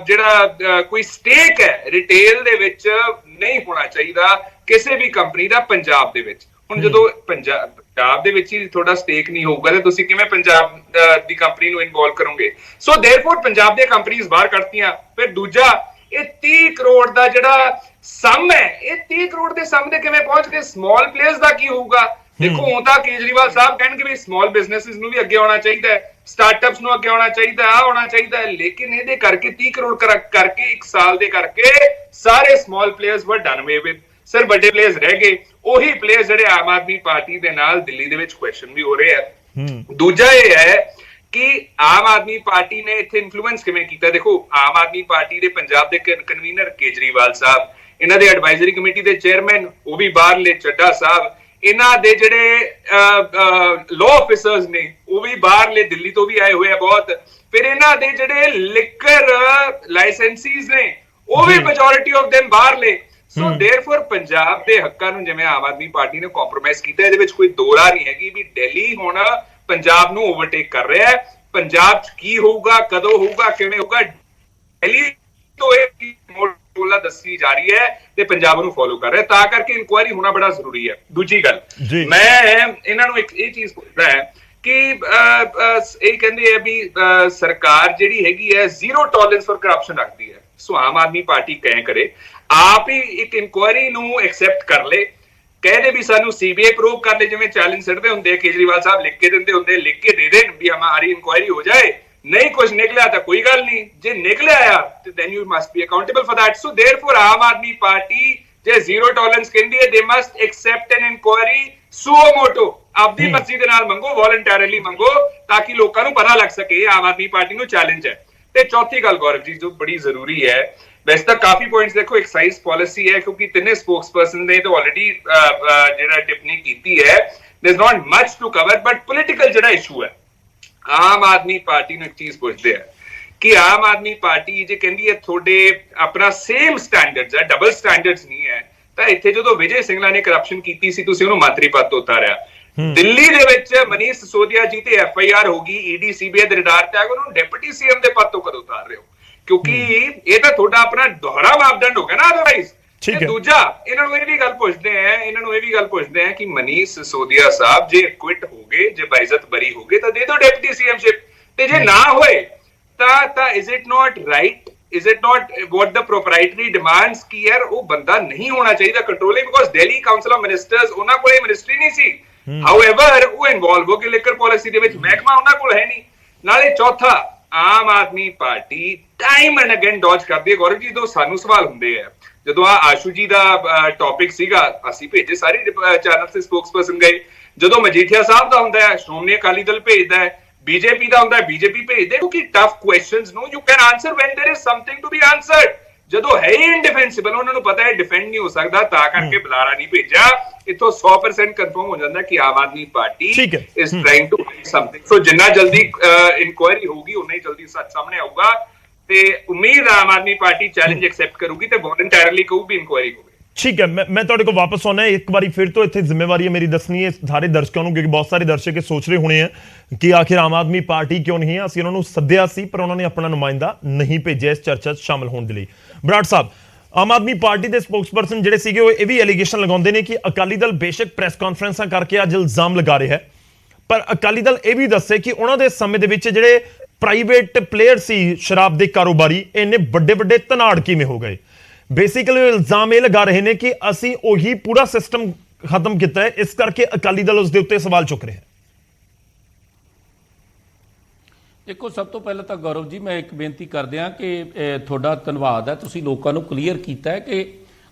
ਜਿਹੜਾ ਕੋਈ ਸਟੇਕ ਹੈ ਰਿਟੇਲ ਦੇ ਵਿੱਚ ਨਹੀਂ ਹੋਣਾ ਚਾਹੀਦਾ ਕਿਸੇ ਵੀ ਕੰਪਨੀ ਦਾ ਪੰਜਾਬ ਦੇ ਵਿੱਚ। ਹੁਣ ਜਦੋਂ ਪੰਜਾਬ ਦੇ ਵਿੱਚ ਹੀ ਤੁਹਾਡਾ ਸਟੇਕ ਨਹੀਂ ਹੋਊਗਾ ਤੇ ਤੁਸੀਂ ਕਿਵੇਂ ਪੰਜਾਬ ਦੀ ਕੰਪਨੀ ਨੂੰ ਇਨਵੋਲਵ ਕਰੋਗੇ? ਸੋ ਦੇਅਰਫੋਰ ਪੰਜਾਬ ਦੀਆਂ ਕੰਪਨੀਆਂ ਬਾਹਰ ਕੱਢਤੀਆਂ। ਫਿਰ ਦੂਜਾ, ਇਹ 30 ਕਰੋੜ ਦਾ ਜਿਹੜਾ ਸਮ ਹੈ, ਇਹ 30 ਕਰੋੜ ਦੇ ਸਮ ਦੇ ਕਿਵੇਂ ਪਹੁੰਚ ਗਏ? ਸਮਾਲ ਪਲੇਅਰਸ ਦਾ ਕੀ ਹੋਊਗਾ? ਦੇਖੋ ਹੁਣ ਤਾਂ ਕੇਜਰੀਵਾਲ ਸਾਹਿਬ ਕਹਿਣਗੇ ਵੀ ਸਮਾਲ ਬਿਜ਼ਨੈਸਿਸ ਨੂੰ ਵੀ ਅੱਗੇ ਆਉਣਾ ਚਾਹੀਦਾ ਹੈ, ਸਟਾਰਟਅਪਸ ਨੂੰ ਅੱਗੇ ਆਉਣਾ ਚਾਹੀਦਾ, ਆ ਹੋਣਾ ਚਾਹੀਦਾ ਹੈ। ਲੇਕਿਨ ਇਹਦੇ ਕਰਕੇ 30 ਕਰੋੜ ਕਰਕੇ 1 ਸਾਲ ਦੇ ਕਰਕੇ ਸਾਰੇ ਸਮਾਲ ਪਲੇਅਰਸ ਵਰ ਡਨ ਅਵੇ ਵਿਦ। ਸਿਰ ਵੱਡੇ ਪਲੇਅਰਸ ਰਹਿ ਗਏ, ਉਹੀ ਪਲੇਅਰ ਜਿਹੜੇ ਆਮ ਆਦਮੀ ਪਾਰਟੀ ਦੇ ਨਾਲ ਦਿੱਲੀ ਦੇ ਵਿੱਚ ਕੁਐਸਚਨ ਵੀ ਹੋ ਰਹੇ ਆ। ਦੂਜਾ ਇਹ ਹੈ ਕਿ ਆਮ ਆਦਮੀ ਪਾਰਟੀ ਨੇ ਇੱਥੇ ਇਨਫਲੂਐਂਸ ਕਿਵੇਂ ਕੀਤਾ? ਦੇਖੋ ਆਮ ਆਦਮੀ ਪਾਰਟੀ ਦੇ ਪੰਜਾਬ ਦੇ ਕਨਵੀਨਰ ਕੇਜਰੀਵਾਲ ਸਾਹਿਬ, ਇਹਨਾਂ ਦੇ ਐਡਵਾਈਜ਼ਰੀ ਕਮੇਟੀ ਦੇ ਚੇਅਰਮੈਨ ਉਹ ਵੀ ਬਾਹਰਲੇ, ਚੱਡਾ ਸਾਹਿਬ, ਇਹਨਾਂ ਦੇ ਜਿਹੜੇ ਲਾਅ ਆਫਿਸਰਸ ਨੇ ਉਹ ਵੀ ਬਾਹਰਲੇ, ਦਿੱਲੀ ਤੋਂ ਵੀ ਆਏ ਹੋਏ ਆ ਬਹੁਤ। ਫਿਰ ਇਹਨਾਂ ਦੇ ਜਿਹੜੇ ਲਿਕਰ ਲਾਇਸੈਂਸੀਜ਼ ਨੇ ਉਹ ਵੀ ਮੈਜੋਰਿਟੀ ਆਫ them ਬਾਹਰਲੇ। ਸੋ ਦੇਅਰਫੋਰ ਪੰਜਾਬ ਦੇ ਹੱਕਾਂ ਨੂੰ ਜਿਵੇਂ ਆਮ ਆਦਮੀ ਪਾਰਟੀ ਨੇ ਕੰਪਰੋਮਾਈਜ਼ ਕੀਤਾ, ਇਹਦੇ ਵਿੱਚ ਕੋਈ ਦੋ ਰਾਹ ਨਹੀਂ ਹੈਗੀ ਵੀ ਦਿੱਲੀ ਹੁਣ ਪੰਜਾਬ ਨੂੰ ਓਵਰਟੇਕ ਕਰ ਰਿਹਾ ਹੈ। ਪੰਜਾਬ 'ਚ ਕੀ ਹੋਊਗਾ, ਕਦੋਂ ਹੋਊਗਾ, ਕਿਵੇਂ ਹੋਊਗਾ, ਦਿੱਲੀ ਤੋਂ ਇਹ ਮੋਡਲ ਦੱਸੀ ਜਾ ਰਹੀ ਹੈ ਤੇ ਪੰਜਾਬ ਨੂੰ ਫੋਲੋ ਕਰ ਰਿਹਾ, ਤਾਂ ਕਰਕੇ ਇਨਕੁਆਇਰੀ ਹੋਣਾ ਬੜਾ ਜ਼ਰੂਰੀ ਹੈ। ਦੂਜੀ ਗੱਲ, ਮੈਂ ਇਹਨਾਂ ਨੂੰ ਇੱਕ ਇਹ ਚੀਜ਼ ਪੁੱਛਦਾ ਹੈ ਕਿ ਇਹ ਕਹਿੰਦੇ ਆ ਵੀ ਸਰਕਾਰ ਜਿਹੜੀ ਹੈਗੀ ਹੈ ਜ਼ੀਰੋ ਟੋਲਰੈਂਸ ਫॉर ਕਰਪਸ਼ਨ ਰੱਖਦੀ ਹੈ। ਸੋ ਆਮ ਆਦਮੀ ਪਾਰਟੀ ਕਹਿ ਕਰੇ, ਆਪ ਹੀ ਇੱਕ ਇਨਕੁਆਇਰੀ ਨੂੰ ਐਕਸੈਪਟ ਕਰ ਲੇ, कहते भी सानू CBI प्रूव कर ले, जिवें चैलेंज सटदे हुंदे केजरीवाल साहब लिख के दिंदे हुंदे, लिख के दे देन भी हमारी इंक्वायरी हो जाए। नहीं कुछ निकलिया तो कोई गल नहीं, जे निकलिया आ तो then you must be accountable for that. So therefore Aam Aadmi party जे जीरो टॉलरेंस कहंदी है, they must accept an inquiry suo motu, अपनी मर्जी दे नाल मंगो, वॉलंटरीली मंगो, ताकि लोकां नूं पता लग सके आम आदमी पार्टी नूं चैलेंज है। ते चौथी गल गौरव जी जो बड़ी जरूरी है, वैसे तो काफी पॉइंट्स देखो, एक्साइज पॉलिसी है क्योंकि तिन्ने स्पोक्सपर्सन ने तो ऑलरेडी जेड़ा टिप्पणी कीती है, there is not much to cover, but political जेड़ा इशू है आम आदमी पार्टी ने एक चीज पूछते हैं कि आम आदमी पार्टी जे कहंदी है थोड़े अपना सेम स्टैंडर्ड्स है, डबल स्टैंडर्ड्स नहीं है, ਤਾਂ ਇੱਥੇ ਜਦੋਂ ਵਿਜੇ ਸਿੰਗਲਾ ਨੇ ਕਰਪਸ਼ਨ ਕੀਤੀ ਸੀ ਤੁਸੀਂ ਉਹਨੂੰ ਮੰਤਰੀ ਪਦ ਤੋਂ ਉਤਾਰਿਆ। ਦਿੱਲੀ ਦੇ ਵਿੱਚ ਮਨੀਸ਼ ਸਿਸੋਦੀਆ ਜੀ ਤੇ FIR ਹੋ ਗਈ, ED CBI ਦੇ ਰਡਾਰ ਤੇ ਆ ਗਏ, ਉਹਨੂੰ ਡਿਪਟੀ CM ਦੇ ਪਦ ਤੋਂ ਕਦੋਂ ਉਤਾਰ ਰਹੇ ਹੋ? ਕਿਉਂਕਿ ਇਹ ਤਾਂ ਤੁਹਾਡਾ ਆਪਣਾ ਦੋਹਰਾ ਮਾਪਦੰਡ ਹੋ ਗਿਆ ਨਾ ਅਦਰਵਾਈਜ਼। ਤੇ ਦੂਜਾ ਇਹਨਾਂ ਨੂੰ ਇਹ ਵੀ ਗੱਲ ਪੁੱਛਦੇ ਆ ਕਿ ਮਨੀਸ਼ ਸਿਸੋਦੀਆ ਸਾਹਿਬ ਜੇ ਕੁਇਟ ਹੋ ਗਏ, ਜੇ ਬਾਇਜ਼ਤ ਬਰੀ ਹੋ ਗਏ ਤਾਂ ਦੇ ਦਿਓ ਡਿਪਟੀ CMਸ਼ਿਪ, ਤੇ ਜੇ ਨਾ ਹੋਏ ਤਾਂ is it not right, is it not what the proprietary demands ਕਿ ਯਾਰ ਉਹ ਬੰਦਾ ਨਹੀਂ ਹੋਣਾ ਚਾਹੀਦਾ controlling, because Delhi council of ministers ਉਹਨਾਂ ਕੋਲੇ ਮਿਨਿਸਟਰੀ ਨਹੀਂ ਸੀ। ਹਾਊਐਵਰ ਉਹ ਇਨਵੋਲਵ ਹੋ ਕੇ ਲਿਕਰ ਪਾਲਿਸੀ ਦੇ ਵਿੱਚ ਮਹਿਕਮਾ ਉਹਨਾਂ ਕੋਲ ਹੈ ਨਹੀਂ। ਨਾਲੇ ਚੌਥਾ, ਆਮ Aadmi party time and again Doge ਕਰਦੀ ਹੈ। ਗੌਰਵ ਜੀ, ਜਦੋਂ ਸਾਨੂੰ ਸਵਾਲ ਹੁੰਦੇ ਆ, ਜਦੋਂ ਆਸ਼ੂ ਜੀ ਦਾ ਟੌਪਿਕ ਸੀਗਾ, ਅਸੀਂ ਭੇਜੇ ਸਾਰੇ ਚੈਨਲ ਤੇ ਸਪੋਕਸਪਰਸਨ ਗਏ। ਜਦੋਂ ਮਜੀਠੀਆ ਸਾਹਿਬ ਦਾ ਹੁੰਦਾ ਹੈ, ਸ਼੍ਰੋਮਣੀ ਅਕਾਲੀ ਦਲ ਭੇਜਦਾ ਹੈ, BJP ਦਾ ਹੁੰਦਾ, BJP ਭੇਜਦੇ, ਕਿਉਂਕਿ ਟਫ ਕੁਐਸਚਨਸ ਨੂੰ you can answer when there is something to be answered. ਜਦੋਂ ਹੈ ਹੀ ਇਨਡਿਫੈਂਸਿਬਲ, ਉਹਨਾਂ ਨੂੰ ਪਤਾ ਹੈ ਡਿਫੈਂਡ ਨਹੀਂ ਹੋ ਸਕਦਾ, ਤਾਂ ਕਰਕੇ ਬੁਲਾਰਾ ਨਹੀਂ ਭੇਜਿਆ। ਇੱਥੋਂ 100% ਕਨਫਰਮ ਹੋ ਜਾਂਦਾ ਕਿ Aam Aadmi Party is trying to something. So ਜਿੰਨਾ ਜਲਦੀ ਇਨਕੁਆਇਰੀ ਹੋਊਗੀ ਉਨਾ ਹੀ ਜਲਦੀ ਸੱਚ ਸਾਹਮਣੇ ਆਊਗਾ, ਤੇ ਉਮੀਦ ਆਮ ਆਦਮੀ ਪਾਰਟੀ ਚੈਲੰਜ ਐਕਸੈਪਟ ਕਰੂਗੀ ਤੇ ਵੋਲੰਟਰਲੀ ਕਹੂਗੀ ਇਨਕੁਆਇਰੀ ਹੋਵੇ। ਠੀਕ ਹੈ, ਮੈਂ ਤੁਹਾਡੇ ਕੋਲ ਵਾਪਸ ਆਉਣਾ ਇੱਕ ਵਾਰੀ ਫਿਰ ਤੋਂ। ਇੱਥੇ ਜ਼ਿੰਮੇਵਾਰੀ ਹੈ ਮੇਰੀ ਦੱਸਣੀ ਹੈ ਸਾਰੇ ਦਰਸ਼ਕਾਂ ਨੂੰ, ਕਿਉਂਕਿ ਬਹੁਤ ਸਾਰੇ ਦਰਸ਼ਕ ਇਹ ਸੋਚ ਰਹੇ ਹੋਣੇ ਆ ਕਿ ਆਖਿਰ ਆਮ ਆਦਮੀ ਪਾਰਟੀ ਕਿਉਂ ਨਹੀਂ ਹੈ। ਅਸੀਂ ਉਹਨਾਂ ਨੂੰ ਸੱਦਿਆ ਸੀ ਪਰ ਉਹਨਾਂ ਨੇ ਆਪਣਾ ਨੁਮਾਇੰਦਾ ਨਹੀਂ ਭੇਜਿਆ ਇਸ ਚਰਚਾ 'ਚ ਸ਼ਾਮਲ ਹੋਣ ਦੇ ਲਈ। ਬਰਾੜ ਸਾਹਿਬ, ਆਮ ਆਦਮੀ ਪਾਰਟੀ ਦੇ ਸਪੋਕਸਪਰਸਨ ਜਿਹੜੇ ਸੀਗੇ ਉਹ ਇਹ ਵੀ ਐਲੀਗੇਸ਼ਨ ਲਗਾਉਂਦੇ ਨੇ ਕਿ ਅਕਾਲੀ ਦਲ ਬੇਸ਼ੱਕ ਪ੍ਰੈਸ ਕਾਨਫਰੰਸਾਂ ਕਰਕੇ ਅੱਜ ਇਲਜ਼ਾਮ ਲਗਾ ਰਿਹਾ ਹੈ, ਪਰ ਅਕਾਲੀ ਦਲ ਇਹ ਵੀ ਦੱਸੇ ਕਿ ਉਹਨਾਂ ਦੇ ਸਮੇਂ ਦੇ ਵਿੱਚ ਜਿਹੜੇ ਪ੍ਰਾਈਵੇਟ ਪਲੇਅਰ ਸੀ ਸ਼ਰਾਬ ਦੇ ਕਾਰੋਬਾਰੀ, ਇੰਨੇ ਵੱਡੇ ਵੱਡੇ ਧਨਾੜ ਕਿਵੇਂ ਹੋ ਗਏ। ਬੇਸਿਕਲੀ ਇਲਜ਼ਾਮ ਇਹ ਲਗਾ ਰਹੇ ਨੇ ਕਿ ਅਸੀਂ ਉਹੀ ਪੂਰਾ ਸਿਸਟਮ ਖਤਮ ਕੀਤਾ ਹੈ, ਇਸ ਕਰਕੇ ਅਕਾਲੀ ਦਲ ਉਸ ਦੇ ਉੱਤੇ ਸਵਾਲ ਚੁੱਕ ਰਿਹਾ ਹੈ। ਦੇਖੋ, ਸਭ ਤੋਂ ਪਹਿਲਾਂ ਤਾਂ ਗੌਰਵ ਜੀ ਮੈਂ ਇੱਕ ਬੇਨਤੀ ਕਰਦਿਆਂ ਕਿ ਤੁਹਾਡਾ ਧੰਨਵਾਦ ਹੈ, ਤੁਸੀਂ ਲੋਕਾਂ ਨੂੰ ਕਲੀਅਰ ਕੀਤਾ ਹੈ ਕਿ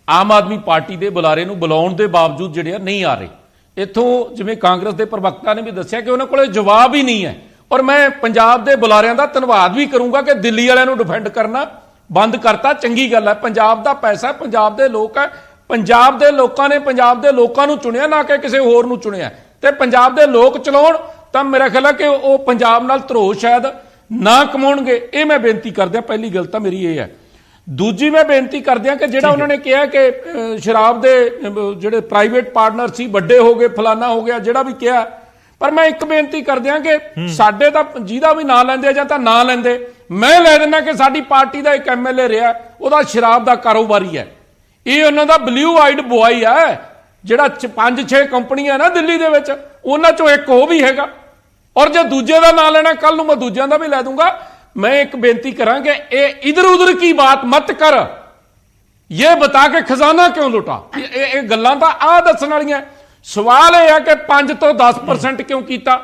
ਆਮ ਆਦਮੀ ਪਾਰਟੀ ਦੇ ਬੁਲਾਰੇ ਨੂੰ ਬੁਲਾਉਣ ਦੇ ਬਾਵਜੂਦ ਜਿਹੜੇ ਨਹੀਂ ਆ ਰਹੇ। ਇੱਥੋਂ ਜਿਵੇਂ ਕਾਂਗਰਸ ਦੇ ਪ੍ਰਵਕਤਾ ਨੇ ਵੀ ਦੱਸਿਆ ਕਿ ਉਹਨਾਂ ਕੋਲੇ ਜਵਾਬ ਹੀ ਨਹੀਂ ਹੈ, ਔਰ ਮੈਂ ਪੰਜਾਬ ਦੇ ਬੁਲਾਰਿਆਂ ਦਾ ਧੰਨਵਾਦ ਵੀ ਕਰੂੰਗਾ ਕਿ ਦਿੱਲੀ ਵਾਲਿਆਂ ਨੂੰ ਡਿਫੈਂਡ ਕਰਨਾ ਬੰਦ ਕਰਤਾ। ਚੰਗੀ ਗੱਲ ਹੈ, ਪੰਜਾਬ ਦਾ ਪੈਸਾ, ਪੰਜਾਬ ਦੇ ਲੋਕ ਹੈ, ਪੰਜਾਬ ਦੇ ਲੋਕਾਂ ਨੇ ਪੰਜਾਬ ਦੇ ਲੋਕਾਂ ਨੂੰ ਚੁਣਿਆ, ਨਾ ਕਿ ਕਿਸੇ ਹੋਰ ਨੂੰ ਚੁਣਿਆ, ਤੇ ਪੰਜਾਬ ਦੇ ਲੋਕ ਚਲਾਉਣ ਤਾਂ ਮੇਰਾ ਖਿਆਲ ਹੈ ਕਿ ਉਹ ਪੰਜਾਬ ਨਾਲ ਧਰੋਹ ਸ਼ਾਇਦ ਨਾ ਕਮਾਉਣਗੇ। ਇਹ ਮੈਂ ਬੇਨਤੀ ਕਰਦਿਆਂ ਪਹਿਲੀ ਗੱਲ ਤਾਂ ਮੇਰੀ ਇਹ ਹੈ। ਦੂਜੀ ਮੈਂ ਬੇਨਤੀ ਕਰਦਿਆਂ ਕਿ ਜਿਹੜਾ ਉਹਨਾਂ ਨੇ ਕਿਹਾ ਕਿ ਸ਼ਰਾਬ ਦੇ ਜਿਹੜੇ ਪ੍ਰਾਈਵੇਟ ਪਾਰਟਨਰ ਸੀ ਵੱਡੇ ਹੋ ਗਏ, ਫਲਾਨਾ ਹੋ ਗਿਆ, ਜਿਹੜਾ ਵੀ ਕਿਹਾ, ਪਰ ਮੈਂ ਇੱਕ ਬੇਨਤੀ ਕਰਦਿਆਂ ਕਿ ਸਾਡੇ ਤਾਂ ਜਿਹਦਾ ਵੀ ਨਾਂ ਲੈਂਦੇ ਜਾਂ ਤਾਂ ਨਾਂ ਲੈਂਦੇ, ਮੈਂ ਲੈ ਦਿੰਦਾ ਕਿ ਸਾਡੀ ਪਾਰਟੀ ਦਾ ਇੱਕ MLA ਰਿਹਾ, ਉਹਦਾ ਸ਼ਰਾਬ ਦਾ ਕਾਰੋਬਾਰੀ ਹੈ। ਇਹ ਉਹਨਾਂ ਦਾ ਬਲੂ ਆਈਡ ਬੁਆਈ ਹੈ, ਜਿਹੜਾ 5-6 ਕੰਪਨੀਆਂ ਨਾ ਦਿੱਲੀ ਦੇ ਵਿੱਚ, ਉਹਨਾਂ ਚੋਂ ਇੱਕ ਉਹ ਵੀ ਹੈਗਾ। ਔਰ ਜੇ ਦੂਜੇ ਦਾ ਨਾਂ ਲੈਣਾ, ਕੱਲ ਨੂੰ ਮੈਂ ਦੂਜਿਆਂ ਦਾ ਵੀ ਲੈ ਦੂੰਗਾ। मैं एक बेनती करांगे, ये इधर उधर की बात मत कर, ये बता के खजाना क्यों लुटा। ये गल्लां तां आ दस्सण वालियां। सवाल यह है कि 5 ਤੋਂ 10% क्यों कीता।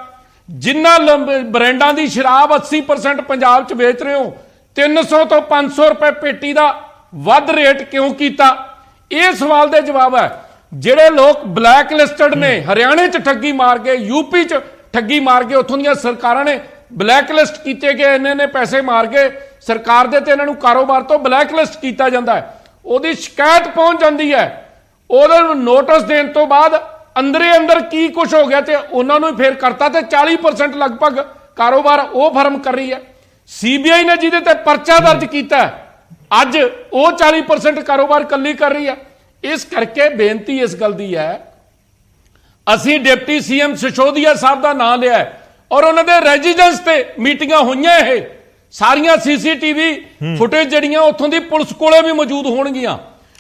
जिन्ना ब्रांडां दी शराब 80% पंजाब च बेच रहे हो, 300 ਤੋਂ 500 रुपए पेटी का वध रेट क्यों कीता। ये सवाल दे जवाब है। जिहड़े लोग ब्लैक लिस्टड ने, हरियाणे च ठगी मार के, यूपी च ठगी मार के, उत्थों दी सरकारां ने ब्लैकलिस्ट किए गए, इन्ने पैसे मार के सरकार दे ते इन्हां नूं कारोबार तो ब्लैकलिस्ट किया जाता है, उहदी शिकायत पहुंच जाती है, उहदे नोटिस देने तो बाद अंदरे अंदर की कुछ हो गया ते उन्हां नूं फिर करता ते 40% लगभग कारोबार वो फर्म कर रही है। CBI ने जिहदे ते परचा दर्ज किया अज वो 40% कारोबार कल्ली कर रही है। इस करके बेनती इस गल दी है, असीं डिप्टी CM सिसोदिया साहब का नाम लिया है और उन्होंने रेजिडेंस ते मीटिंगां होईयां, ये सारियां CCTV फुटेज जड़ियां उत्थों दी पुलिस कोले भी मौजूद होणगियां,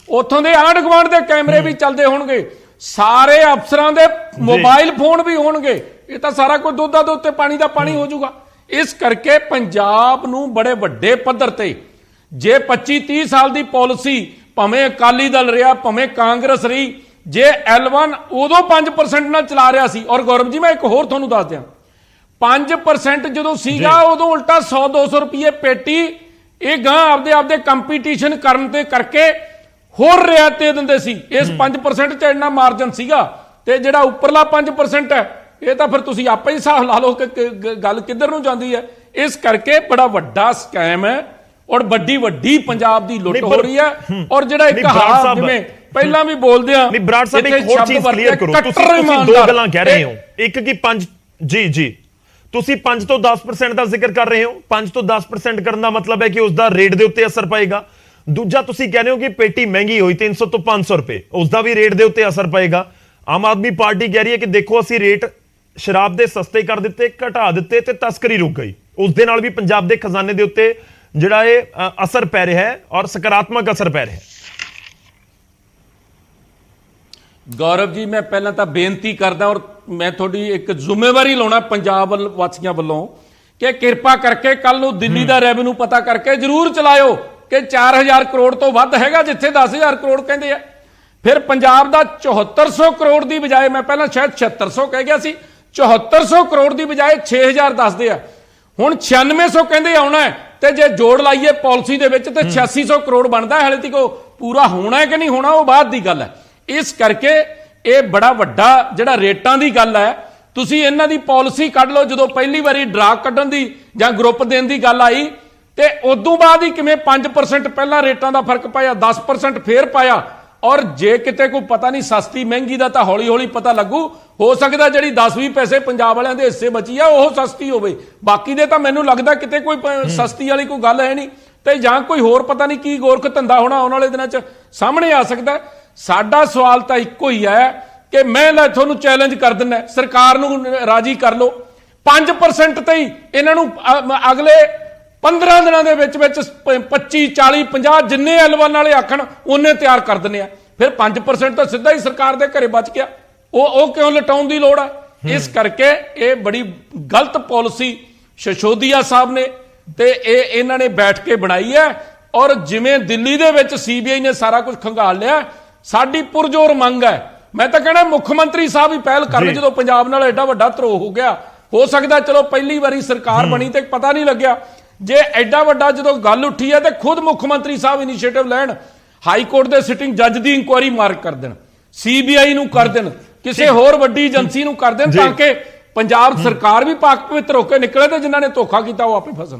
उत्थों दे आंढ गुआंढ दे कैमरे भी चलदे होणगे, सारे अफसरां दे मोबाइल फोन भी होणगे। ये तां सारा कुछ दुध दा दुध ते पानी दा पानी हो जाऊगा। इस करके पंजाब नूं बड़े वड्डे पद्धर ते जे 25-30 साल दी पॉलिसी भावें अकाली दल रहा, भावें कांग्रेस रही, जे L1 उदों 5% नाल चला रहा सी। और गौरव जी मैं एक होर तुहानूं दस दियां, 5% जो सीगा उदों उल्टा 100-200 रुपये पेटी ये गां आपदे कंपीटीशन करने करके होर रियायत दे दिंदे सी। इस 5% च इन्ना मार्जन सीगा ते जिहड़ा उपरला 5% है ये तो फिर तुसीं आपे ही हिसाब ला लो कि गल किधर नूं जांदी है। इस करके बड़ा वड्डा स्कैम है और वड्डी वड्डी पंजाब दी लुੱਟ हो रही है। और जिहड़ा एक हाल जिवें ਪਹਿਲਾਂ ਵੀ ਬੋਲਦੇ ਆ, ਨਹੀਂ ਬਰਾੜ ਸਾਹਿਬ ਇੱਕ ਹੋਰ ਚੀਜ਼ ਕਲੀਅਰ ਕਰੋ, ਤੁਸੀਂ ਦੋ ਗੱਲਾਂ ਕਹਿ ਰਹੇ ਹੋ, ਇੱਕ ਕਿ 5 ਜੀ ਤੁਸੀਂ 5 ਤੋਂ 10% ਦਾ ਜ਼ਿਕਰ ਕਰ ਰਹੇ ਹੋ। 5 ਤੋਂ 10% ਕਰਨ ਦਾ ਮਤਲਬ ਹੈ ਕਿ ਉਸ ਦਾ ਰੇਟ ਦੇ ਉੱਤੇ ਅਸਰ ਪਏਗਾ। ਦੂਜਾ ਤੁਸੀਂ ਕਹਿੰਦੇ ਹੋ ਕਿ ਪੇਟੀ ਮਹਿੰਗੀ ਹੋਈ 300 ਤੋਂ 500 ਰੁਪਏ, ਉਸ ਦਾ ਵੀ ਰੇਟ ਦੇ ਉੱਤੇ ਅਸਰ ਪਏਗਾ। ਆਮ ਆਦਮੀ ਪਾਰਟੀ ਕਹਿ ਰਹੀ ਹੈ ਕਿ ਦੇਖੋ ਅਸੀਂ ਰੇਟ ਸ਼ਰਾਬ ਦੇ ਸਸਤੇ ਕਰ ਦਿੱਤੇ, ਘਟਾ ਦਿੱਤੇ ਤੇ ਤਸਕਰੀ ਰੁਕ ਗਈ। ਉਸ ਦੇ ਨਾਲ ਵੀ ਪੰਜਾਬ ਦੇ ਖਜ਼ਾਨੇ ਦੇ ਉੱਤੇ ਜਿਹੜਾ ਇਹ ਅਸਰ ਪੈ ਰਿਹਾ ਹੈ ਔਰ ਸਕਾਰਾਤਮਕ ਅਸਰ ਪੈ ਰਿਹਾ ਹੈ। ਗੌਰਵ ਜੀ, ਮੈਂ ਪਹਿਲਾਂ ਤਾਂ ਬੇਨਤੀ ਕਰਦਾ ਔਰ ਮੈਂ ਤੁਹਾਡੀ ਇੱਕ ਜ਼ਿੰਮੇਵਾਰੀ ਲਾਉਣਾ ਪੰਜਾਬ ਵਾਸੀਆਂ ਵੱਲੋਂ ਕਿ ਕਿਰਪਾ ਕਰਕੇ ਕੱਲ ਨੂੰ ਦਿੱਲੀ ਦਾ ਰੈਵਨਿਊ ਪਤਾ ਕਰਕੇ ਜ਼ਰੂਰ ਚਲਾਇਓ ਕਿ 4000 ਕਰੋੜ ਤੋਂ ਵੱਧ ਹੈਗਾ, ਜਿੱਥੇ 10000 ਕਰੋੜ ਕਹਿੰਦੇ ਆ। ਫਿਰ ਪੰਜਾਬ ਦਾ 7400 ਕਰੋੜ ਦੀ ਬਜਾਏ, ਮੈਂ ਪਹਿਲਾਂ ਸ਼ਾਇਦ 7600 ਕਹਿ ਗਿਆ ਸੀ, 7400 ਕਰੋੜ ਦੀ ਬਜਾਏ 6000 ਦੱਸਦੇ ਆ। ਹੁਣ 9600 ਕਹਿੰਦੇ ਆਉਣਾ ਹੈ, ਤੇ ਜੇ ਜੋੜ ਲਾਈਏ ਪਾਲਿਸੀ ਦੇ ਵਿੱਚ ਤੇ 8600 ਕਰੋੜ ਬਣਦਾ। ਹਾਲੇ ਤੱਕ ਉਹ ਪੂਰਾ ਹੋਣਾ ਹੈ ਕਿ ਨਹੀਂ ਹੋਣਾ ਉਹ ਬਾਅਦ ਦੀ ਗੱਲ ਹੈ। ਇਸ ਕਰਕੇ ਇਹ ਬੜਾ ਵੱਡਾ ਜਿਹੜਾ ਰੇਟਾਂ ਦੀ ਗੱਲ ਹੈ, ਤੁਸੀਂ ਇਹਨਾਂ ਦੀ ਪਾਲਿਸੀ ਕੱਢ ਲਓ। ਜਦੋਂ ਪਹਿਲੀ ਵਾਰੀ ਡਰਾ ਕੱਢਣ ਦੀ ਜਾਂ ਗਰੁੱਪ ਦੇਣ ਦੀ ਗੱਲ ਆਈ ਤੇ ਉਦੋਂ ਬਾਅਦ ਹੀ ਕਿਵੇਂ 5% ਪਹਿਲਾਂ ਰੇਟਾਂ ਦਾ ਫਰਕ ਪਾਇਆ, 10% ਫੇਰ ਪਾਇਆ। ਔਰ ਜੇ ਕਿਤੇ ਕੋਈ ਪਤਾ ਨਹੀਂ ਸਸਤੀ ਮਹਿੰਗੀ ਦਾ ਤਾਂ ਹੌਲੀ ਹੌਲੀ ਪਤਾ ਲੱਗੂ। ਹੋ ਸਕਦਾ ਜਿਹੜੀ 10-20 ਪੈਸੇ ਪੰਜਾਬ ਵਾਲਿਆਂ ਦੇ ਹਿੱਸੇ ਬਚੀ ਆ ਉਹ ਸਸਤੀ ਹੋਵੇ, ਬਾਕੀ ਦੇ ਤਾਂ ਮੈਨੂੰ ਲੱਗਦਾ ਕਿਤੇ ਕੋਈ ਸਸਤੀ ਵਾਲੀ ਕੋਈ ਗੱਲ ਹੈ ਨਹੀਂ। ਤੇ ਜਾਂ ਕੋਈ ਹੋਰ ਪਤਾ ਨਹੀਂ ਕੀ ਗੋਰਖ ਧੰਦਾ ਹੋਣਾ ਆਉਣ ਵਾਲੇ ਦਿਨਾਂ 'ਚ ਸਾਹਮਣੇ ਆ ਸਕਦਾ। ਸਾਡਾ ਸਵਾਲ ਤਾਂ ਇੱਕੋ ਹੀ ਹੈ ਕਿ ਮੈਂ ਤੁਹਾਨੂੰ ਚੈਲੰਜ ਕਰ ਦਿੰਦਾ, ਸਰਕਾਰ ਨੂੰ ਰਾਜੀ ਕਰ ਲਓ 5% ਤੇ ਹੀ ਇਹਨਾਂ ਨੂੰ ਅਗਲੇ 15 ਦਿਨਾਂ ਦੇ ਵਿੱਚ 25, 40, 50 ਜਿੰਨੇ ਐਲਵਨ ਵਾਲੇ ਆਖਣ ਉਹਨੇ ਤਿਆਰ ਕਰ ਦਿੰਦੇ ਆ। ਫਿਰ 5% ਤਾਂ ਸਿੱਧਾ ਹੀ ਸਰਕਾਰ ਦੇ ਘਰੇ ਬਚ ਗਿਆ। ਉਹ ਕਿਉਂ ਲਟਾਉਣ ਦੀ ਲੋੜ ਹੈ? ਇਸ ਕਰਕੇ ਇਹ ਬੜੀ ਗਲਤ ਪਾਲਿਸੀ ਸ਼ਸ਼ੋਦੀਆ ਸਾਹਿਬ ਨੇ ਤੇ ਇਹਨਾਂ ਨੇ ਬੈਠ ਕੇ ਬਣਾਈ ਹੈ। ਔਰ ਜਿਵੇਂ ਦਿੱਲੀ ਦੇ ਵਿੱਚ ਸੀਬੀਆਈ ਨੇ ਸਾਰਾ ਕੁਝ ਖੰਗਾਲ ਲਿਆ, ਸਾਡੀ ਪੁਰਜੋਰ ਮੰਗ ਹੈ। ਮੈਂ ਤਾਂ ਕਹਿਣਾ ਮੁੱਖ ਮੰਤਰੀ ਸਾਹਿਬ ਹੀ ਪਹਿਲ ਕਰਨ। ਜਦੋਂ ਪੰਜਾਬ ਨਾਲ ਐਡਾ ਵੱਡਾ ਧਰੋਹ ਹੋ ਗਿਆ, ਹੋ ਸਕਦਾ ਚਲੋ ਪਹਿਲੀ ਵਾਰੀ ਸਰਕਾਰ ਬਣੀ ਤੇ ਪਤਾ ਨਹੀਂ ਲੱਗਿਆ, ਜੇ ਐਡਾ ਵੱਡਾ ਜਦੋਂ ਗੱਲ ਉੱਠੀ ਹੈ ਤੇ ਖੁਦ ਮੁੱਖ ਮੰਤਰੀ ਸਾਹਿਬ ਇਨੀਸ਼ੀਏਟਿਵ ਲੈਣ, ਹਾਈ ਕੋਰਟ ਦੇ ਸਿਟਿੰਗ ਜੱਜ ਦੀ ਇਨਕੁਆਇਰੀ ਮਾਰਕ ਕਰ ਦੇਣ, ਸੀਬੀਆਈ ਨੂੰ ਕਰ ਦੇਣ, ਕਿਸੇ ਹੋਰ ਵੱਡੀ ਏਜੰਸੀ ਨੂੰ ਕਰ ਦੇਣ, ਤਾਂ ਕਿ ਪੰਜਾਬ ਸਰਕਾਰ ਵੀ ਪਾਕ ਪਵਿੱਤਰ ਹੋ ਕੇ ਨਿਕਲੇ ਤੇ ਜਿਨ੍ਹਾਂ ਨੇ ਧੋਖਾ ਕੀਤਾ ਉਹ ਆਪੇ ਫਸਣ।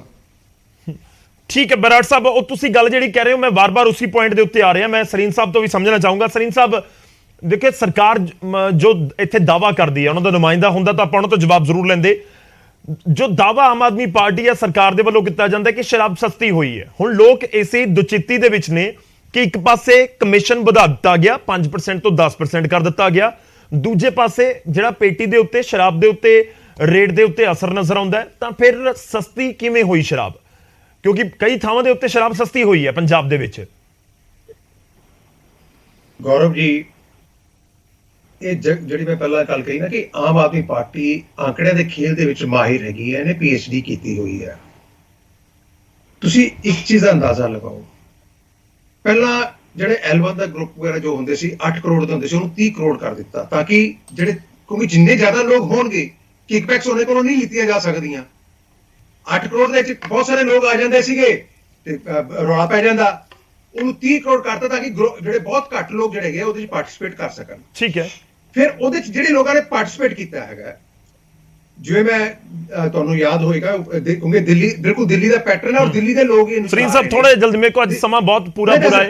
ਠੀਕ ਹੈ ਬਰਾੜ ਸਾਹਿਬ, ਉਹ ਤੁਸੀਂ ਗੱਲ ਜਿਹੜੀ ਕਹਿ ਰਹੇ ਹੋ ਮੈਂ ਵਾਰ-ਵਾਰ ਉਸੇ ਪੁਆਇੰਟ ਦੇ ਉੱਤੇ ਆ ਰਿਹਾ। ਮੈਂ ਸਰੀਨ ਸਾਹਿਬ ਤੋਂ ਵੀ ਸਮਝਣਾ ਚਾਹੂੰਗਾ। ਸਰੀਨ ਸਾਹਿਬ ਦੇਖੋ, ਸਰਕਾਰ ਜੋ ਇੱਥੇ ਦਾਵਾ ਕਰਦੀ ਹੈ, ਉਹਨਾਂ ਦਾ ਨੁਮਾਇੰਦਾ ਹੁੰਦਾ ਤਾਂ ਆਪਾਂ ਉਹਨਾਂ ਤੋਂ ਜਵਾਬ ਜ਼ਰੂਰ ਲੈਂਦੇ। ਜੋ ਦਾਵਾ ਆਮ ਆਦਮੀ ਪਾਰਟੀ ਜਾਂ ਸਰਕਾਰ ਦੇ ਵੱਲੋਂ ਕੀਤਾ ਜਾਂਦਾ ਕਿ ਸ਼ਰਾਬ ਸਸਤੀ ਹੋਈ ਹੈ, ਹੁਣ ਲੋਕ ਇਸੇ ਦੁਚਿੱਤੀ ਦੇ ਵਿੱਚ ਨੇ ਕਿ ਇੱਕ ਪਾਸੇ ਕਮਿਸ਼ਨ ਵਧਾ ਦਿੱਤਾ ਗਿਆ, 5% ਤੋਂ 10% ਕਰ ਦਿੱਤਾ ਗਿਆ, ਦੂਜੇ ਪਾਸੇ ਜਿਹੜਾ ਪੇਟੀ ਦੇ ਉੱਤੇ ਸ਼ਰਾਬ ਦੇ ਉੱਤੇ ਰੇਟ ਦੇ ਉੱਤੇ ਅਸਰ ਨਜ਼ਰ ਆਉਂਦਾ ਹੈ। ਤਾਂ ਫਿਰ ਸਸਤੀ ਕਿਵੇਂ ਹੋਈ ਸ਼ਰਾਬ? ਕਿਉਂਕਿ ਕਈ ਥਾਵਾਂ ਦੇ ਉੱਤੇ ਸ਼ਰਾਬ ਸਸਤੀ ਹੋਈ ਹੈ ਪੰਜਾਬ ਦੇ ਵਿੱਚ। ਗੌਰਵ ਜੀ, ਇਹ ਜਿਹੜੀ ਮੈਂ ਪਹਿਲਾਂ ਗੱਲ ਕਹੀ ਨਾ ਕਿ ਆਮ ਆਦਮੀ ਪਾਰਟੀ ਆંકੜਿਆਂ ਦੇ ਖੇਲ ਦੇ ਵਿੱਚ ਮਾਹਿਰ ਹੈਗੀ ਹੈ, ਇਹਨੇ PhD ਕੀਤੀ ਹੋਈ ਹੈ। ਤੁਸੀਂ ਇੱਕ ਚੀਜ਼ ਦਾ ਅੰਦਾਜ਼ਾ ਲਗਾਓ, ਪਹਿਲਾਂ ਜਿਹੜੇ L1 ਦਾ ਗਰੁੱਪ ਵਗੈਰਾ ਜੋ ਹੁੰਦੇ ਸੀ 8 ਕਰੋੜ ਦੇ ਹੁੰਦੇ ਸੀ, ਉਹਨੂੰ 30 ਕਰੋੜ ਕਰ ਦਿੱਤਾ ਤਾਂ ਕਿ ਜਿਹੜੇ, ਕਿਉਂਕਿ ਜਿੰਨੇ ਜ਼ਿਆਦਾ ਲੋਕ ਹੋਣਗੇ ਕਿਕਬੈਕਸ ਉਹਨੇ ਕੋਲੋਂ ਨਹੀਂ ਲਿੱਤੀਆਂ ਜਾ ਸਕਦੀਆਂ। 8 ਕਰੋੜ ਦੇ ਵਿੱਚ ਬਹੁਤ ਸਾਰੇ ਲੋਕ ਆ ਜਾਂਦੇ ਸੀਗੇ ਤੇ ਰੌਲਾ ਪੈ ਜਾਂਦਾ, ਉਹਨੂੰ 30 ਕਰੋੜ ਕਰਤਾ ਤਾਂ ਕਿ ਜਿਹੜੇ ਬਹੁਤ ਘੱਟ ਲੋਕ ਜਿਹੜੇ ਹੈਗੇ ਉਹਦੇ ਵਿੱਚ ਪਾਰਟਿਸਿਪੇਟ ਕਰ ਸਕਣ। ਠੀਕ ਹੈ, ਫਿਰ ਉਹਦੇ ਚ ਜਿਹੜੇ ਲੋਕਾਂ ਨੇ ਪਾਰਟਿਸਿਪੇਟ ਕੀਤਾ ਹੈਗਾ, ਜਿਵੇਂ ਮੈਂ ਤੁਹਾਨੂੰ ਯਾਦ ਹੋਏਗਾ ਕਿਉਂਕਿ ਦਿੱਲੀ ਬਿਲਕੁਲ ਦਿੱਲੀ ਦਾ ਪੈਟਰਨ ਹੈ ਔਰ ਦਿੱਲੀ ਦੇ ਲੋਕ ਹੀ। ਸਰੀਨ ਸਾਹਿਬ ਥੋੜਾ ਜਲਦੀ, ਮੇਰੇ ਕੋਲ ਅੱਜ ਸਮਾਂ ਬਹੁਤ ਪੂਰਾ ਹੈ, ਥੋੜਾ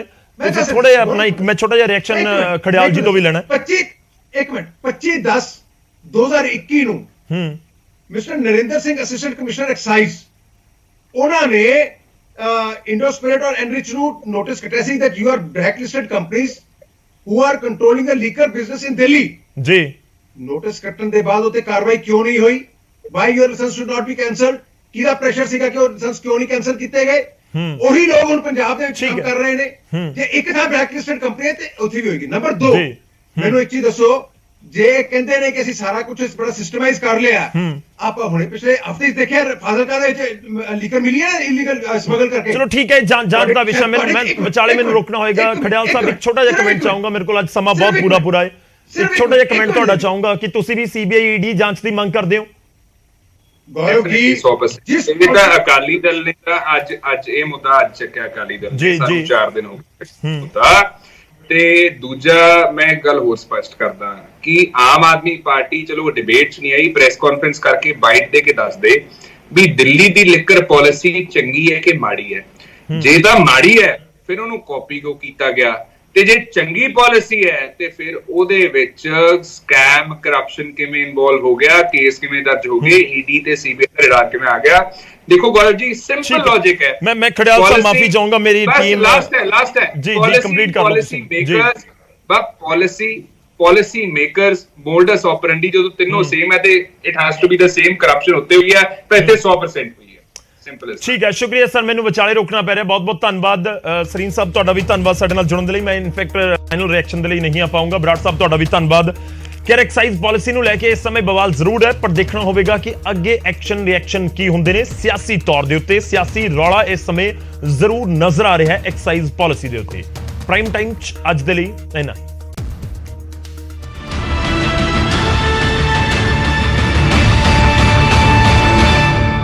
ਜਿਹਾ ਆਪਣਾ ਇੱਕ ਮੈਂ ਛੋਟਾ ਜਿਹਾ ਰਿਐਕਸ਼ਨ ਖੜਿਆਲ ਜੀ ਤੋਂ ਵੀ ਲੈਣਾ। 25/10/2021 ਨੂੰ mister Narinder Singh assistant commissioner excise, ਉਹਨਾਂ ਨੇ ਇੰਡੋਸਪਿਰਿਟ ਔਰ ਐਨਰਿਚ ਨੂੰ ਨੋਟਿਸ ਕੱਟਿਆ ਸੀ that you are blacklisted companies who are controlling the liquor business in Delhi। ਜੀ, ਨੋਟਿਸ ਕੱਟਣ ਦੇ ਬਾਅਦ ਉੱਤੇ ਕਾਰਵਾਈ ਕਿਉਂ ਨਹੀਂ ਹੋਈ? Why your license should not be cancelled? ਕਿਹਦਾ ਪ੍ਰੈਸ਼ਰ ਸੀਗਾ ਕਿ ਉਹ ਲਾਇਸੈਂਸ ਕਿਉਂ ਨਹੀਂ ਕੈਨਸਲ ਕੀਤੇ ਗਏ? ਉਹੀ ਲੋਕ ਹੁਣ ਪੰਜਾਬ ਦੇ ਵਿੱਚ ਕੰਮ ਕਰ ਰਹੇ ਨੇ। ਜੇ ਇੱਕ ਥਾਂ ਬਲੈਕਲਿਸਟਡ ਕੰਪਨੀ ਹੈ ਤੇ ਉੱਥੇ ਵੀ ਹੋਏਗੀ। ਨੰਬਰ 2, ਮੈਨੂੰ ਇੱਕ ਚੀਜ਼ ਦੱਸੋ, ਜੇ ਕਹਿੰਦੇ ਨੇ ਕਿ ਅਸੀਂ ਸਾਰਾ ਕੁਝ ਬੜਾ ਸਿਸਟਮਾਈਜ਼ ਕਰ ਲਿਆ, ਆਪਾਂ ਹੁਣੇ ਪਿਛਲੇ ਹਫਤੇ ਦੇਖਿਆ ਫਾਜ਼ਿਲਕਾ ਦੇ ਵਿੱਚ ਲੀਕਰ ਮਿਲੀ ਹੈ ਇਲੀਗਲ ਸਮਗਲ ਕਰਕੇ। ਚਲੋ ਠੀਕ ਹੈ, ਜਾਂਚ ਦਾ ਵਿਸ਼ਾ ਮੈਂ ਵਿਚਾਲੇ ਮੈਨੂੰ ਰੋਕਣਾ ਹੋਏਗਾ। ਖੜਿਆਲ ਸਾਹਿਬ ਇੱਕ ਛੋਟਾ ਜਿਹਾ ਕਮੈਂਟ ਚਾਹੂੰਗਾ, ਮੇਰੇ ਕੋਲ ਅੱਜ ਸਮਾਂ ਬਹੁਤ ਪੂਰਾ ਹੈ। ਇੱਕ ਛੋਟਾ ਜਿਹਾ ਕਮੈਂਟ ਤੁਹਾਡਾ ਚਾਹੂੰਗਾ ਕਿ ਤੁਸੀਂ ਵੀ CBI ED ਜਾਂਚ ਦੀ ਮੰਗ ਕਰਦੇ ਹੋ? ਗੌਰਵ ਜੀ, 100% ਤਾਂ ਅਕਾਲੀ ਦਲ ਨੇ ਤਾਂ ਅੱਜ ਇਹ ਮੁੱਦਾ ਅੱਜ ਚੱਕਿਆ, ਅਕਾਲੀ ਦਲ ਨੇ ਸਾਨੂੰ 4 ਦਿਨ ਹੋ ਗਏ ਮੁੱਦਾ। ਤੇ ਦੂਜਾ ਮੈਂ ਇੱਕ ਗੱਲ ਹੋਰ ਸਪਸ਼ਟ ਕਰਦਾ ਕਿ ਆਮ ਆਦਮੀ ਪਾਰਟੀ ਚਲੋ ਡਿਬੇਟ 'ਚ ਨਹੀਂ ਆਈ, ਪ੍ਰੈਸ ਕਾਨਫਰੰਸ ਕਰਕੇ ਬਾਈਟ ਦੇ ਕੇ ਦੱਸ ਦੇ ਵੀ ਦਿੱਲੀ ਦੀ ਲਿਕਰ ਪਾਲਿਸੀ ਚੰਗੀ ਹੈ ਕਿ ਮਾੜੀ ਹੈ। ਜੇ ਤਾਂ ਮਾੜੀ ਹੈ ਫਿਰ ਉਹਨੂੰ ਕਾਪੀ ਕਿਉਂ ਕੀਤਾ ਗਿਆ? ਤੇ ਜੇ ਚੰਗੀ ਪਾਲਿਸੀ ਹੈ ਤੇ ਫਿਰ ਉਹਦੇ ਵਿੱਚ ਸਕੈਮ ਕਰਪਸ਼ਨ ਕਿਵੇਂ ਇਨਵੋਲਵ ਹੋ ਗਿਆ, ਕੇਸ ਕਿਵੇਂ ਦਰਜ ਹੋ ਗਏ, ਈਡੀ ਤੇ ਸੀਬੀਆਈ ਦਾ ਰਿੜਾਰ ਕਿਵੇਂ ਆ ਗਿਆ। ਦੇਖੋ ਗੌਰਵ ਜੀ ਸਿੰਪਲ ਲੌਜਿਕ ਹੈ। ਮੈਂ ਖੜਿਆਲ ਸਾਹਿਬ ਮਾਫੀ ਚਾਹੂੰਗਾ, ਮੇਰੀ ਟੀਮ ਲਾਸਟ ਹੈ ਜੀ ਕੰਪਲੀਟ ਕਰ ਲਓ ਤੁਸੀਂ ਜੀ। policy makers modus operandi ਜਦੋਂ ਤਿੰਨੋਂ ਸੇਮ ਹੈ ਤੇ it has to be the same, corruption ਉੱਤੇ ਹੋਈ ਹੈ ਤਾਂ ਇੱਥੇ 100% ਹੋਈ ਹੈ। ਸਿੰਪਲ ਹੈ। ਠੀਕ ਹੈ, ਸ਼ੁਕਰੀਆ ਸਰ, ਮੈਨੂੰ ਵਿਚਾਲੇ ਰੋਕਣਾ ਪੈ ਰਿਹਾ। ਬਹੁਤ ਬਹੁਤ ਧੰਨਵਾਦ ਸਰੀਨ ਸਾਹਿਬ, ਤੁਹਾਡਾ ਵੀ ਧੰਨਵਾਦ ਸਾਡੇ ਨਾਲ ਜੁੜਨ ਦੇ ਲਈ। ਮੈਂ ਇਨਫੈਕਟ ਫਾਈਨਲ ਰਿਐਕਸ਼ਨ ਦੇ ਲਈ ਨਹੀਂ ਆ ਪਾਉਂਗਾ। ਬਰਾੜ ਸਾਹਿਬ ਤੁਹਾਡਾ ਵੀ ਧੰਨਵਾਦ। ਕਿ ਐਕਸਾਈਜ਼ ਪਾਲਿਸੀ ਨੂੰ ਲੈ ਕੇ ਇਸ ਸਮੇਂ ਬਵਾਲ ਜ਼ਰੂਰ ਹੈ, ਪਰ ਦੇਖਣਾ ਹੋਵੇਗਾ ਕਿ ਅੱਗੇ ਐਕਸ਼ਨ ਰਿਐਕਸ਼ਨ ਕੀ ਹੁੰਦੇ ਨੇ। ਸਿਆਸੀ ਤੌਰ ਦੇ ਉੱਤੇ ਸਿਆਸੀ ਰੌਲਾ ਇਸ ਸਮੇਂ ਜ਼ਰੂਰ ਨਜ਼ਰ ਆ ਰਿਹਾ ਹੈ ਐਕਸਾਈਜ਼ ਪਾਲਿਸੀ ਦੇ ਉੱਤੇ। ਪ੍ਰਾਈਮ ਟਾਈਮ 'ਚ ਅੱਜ ਦੇ ਲਈ ਇੰਨਾ ਹੀ।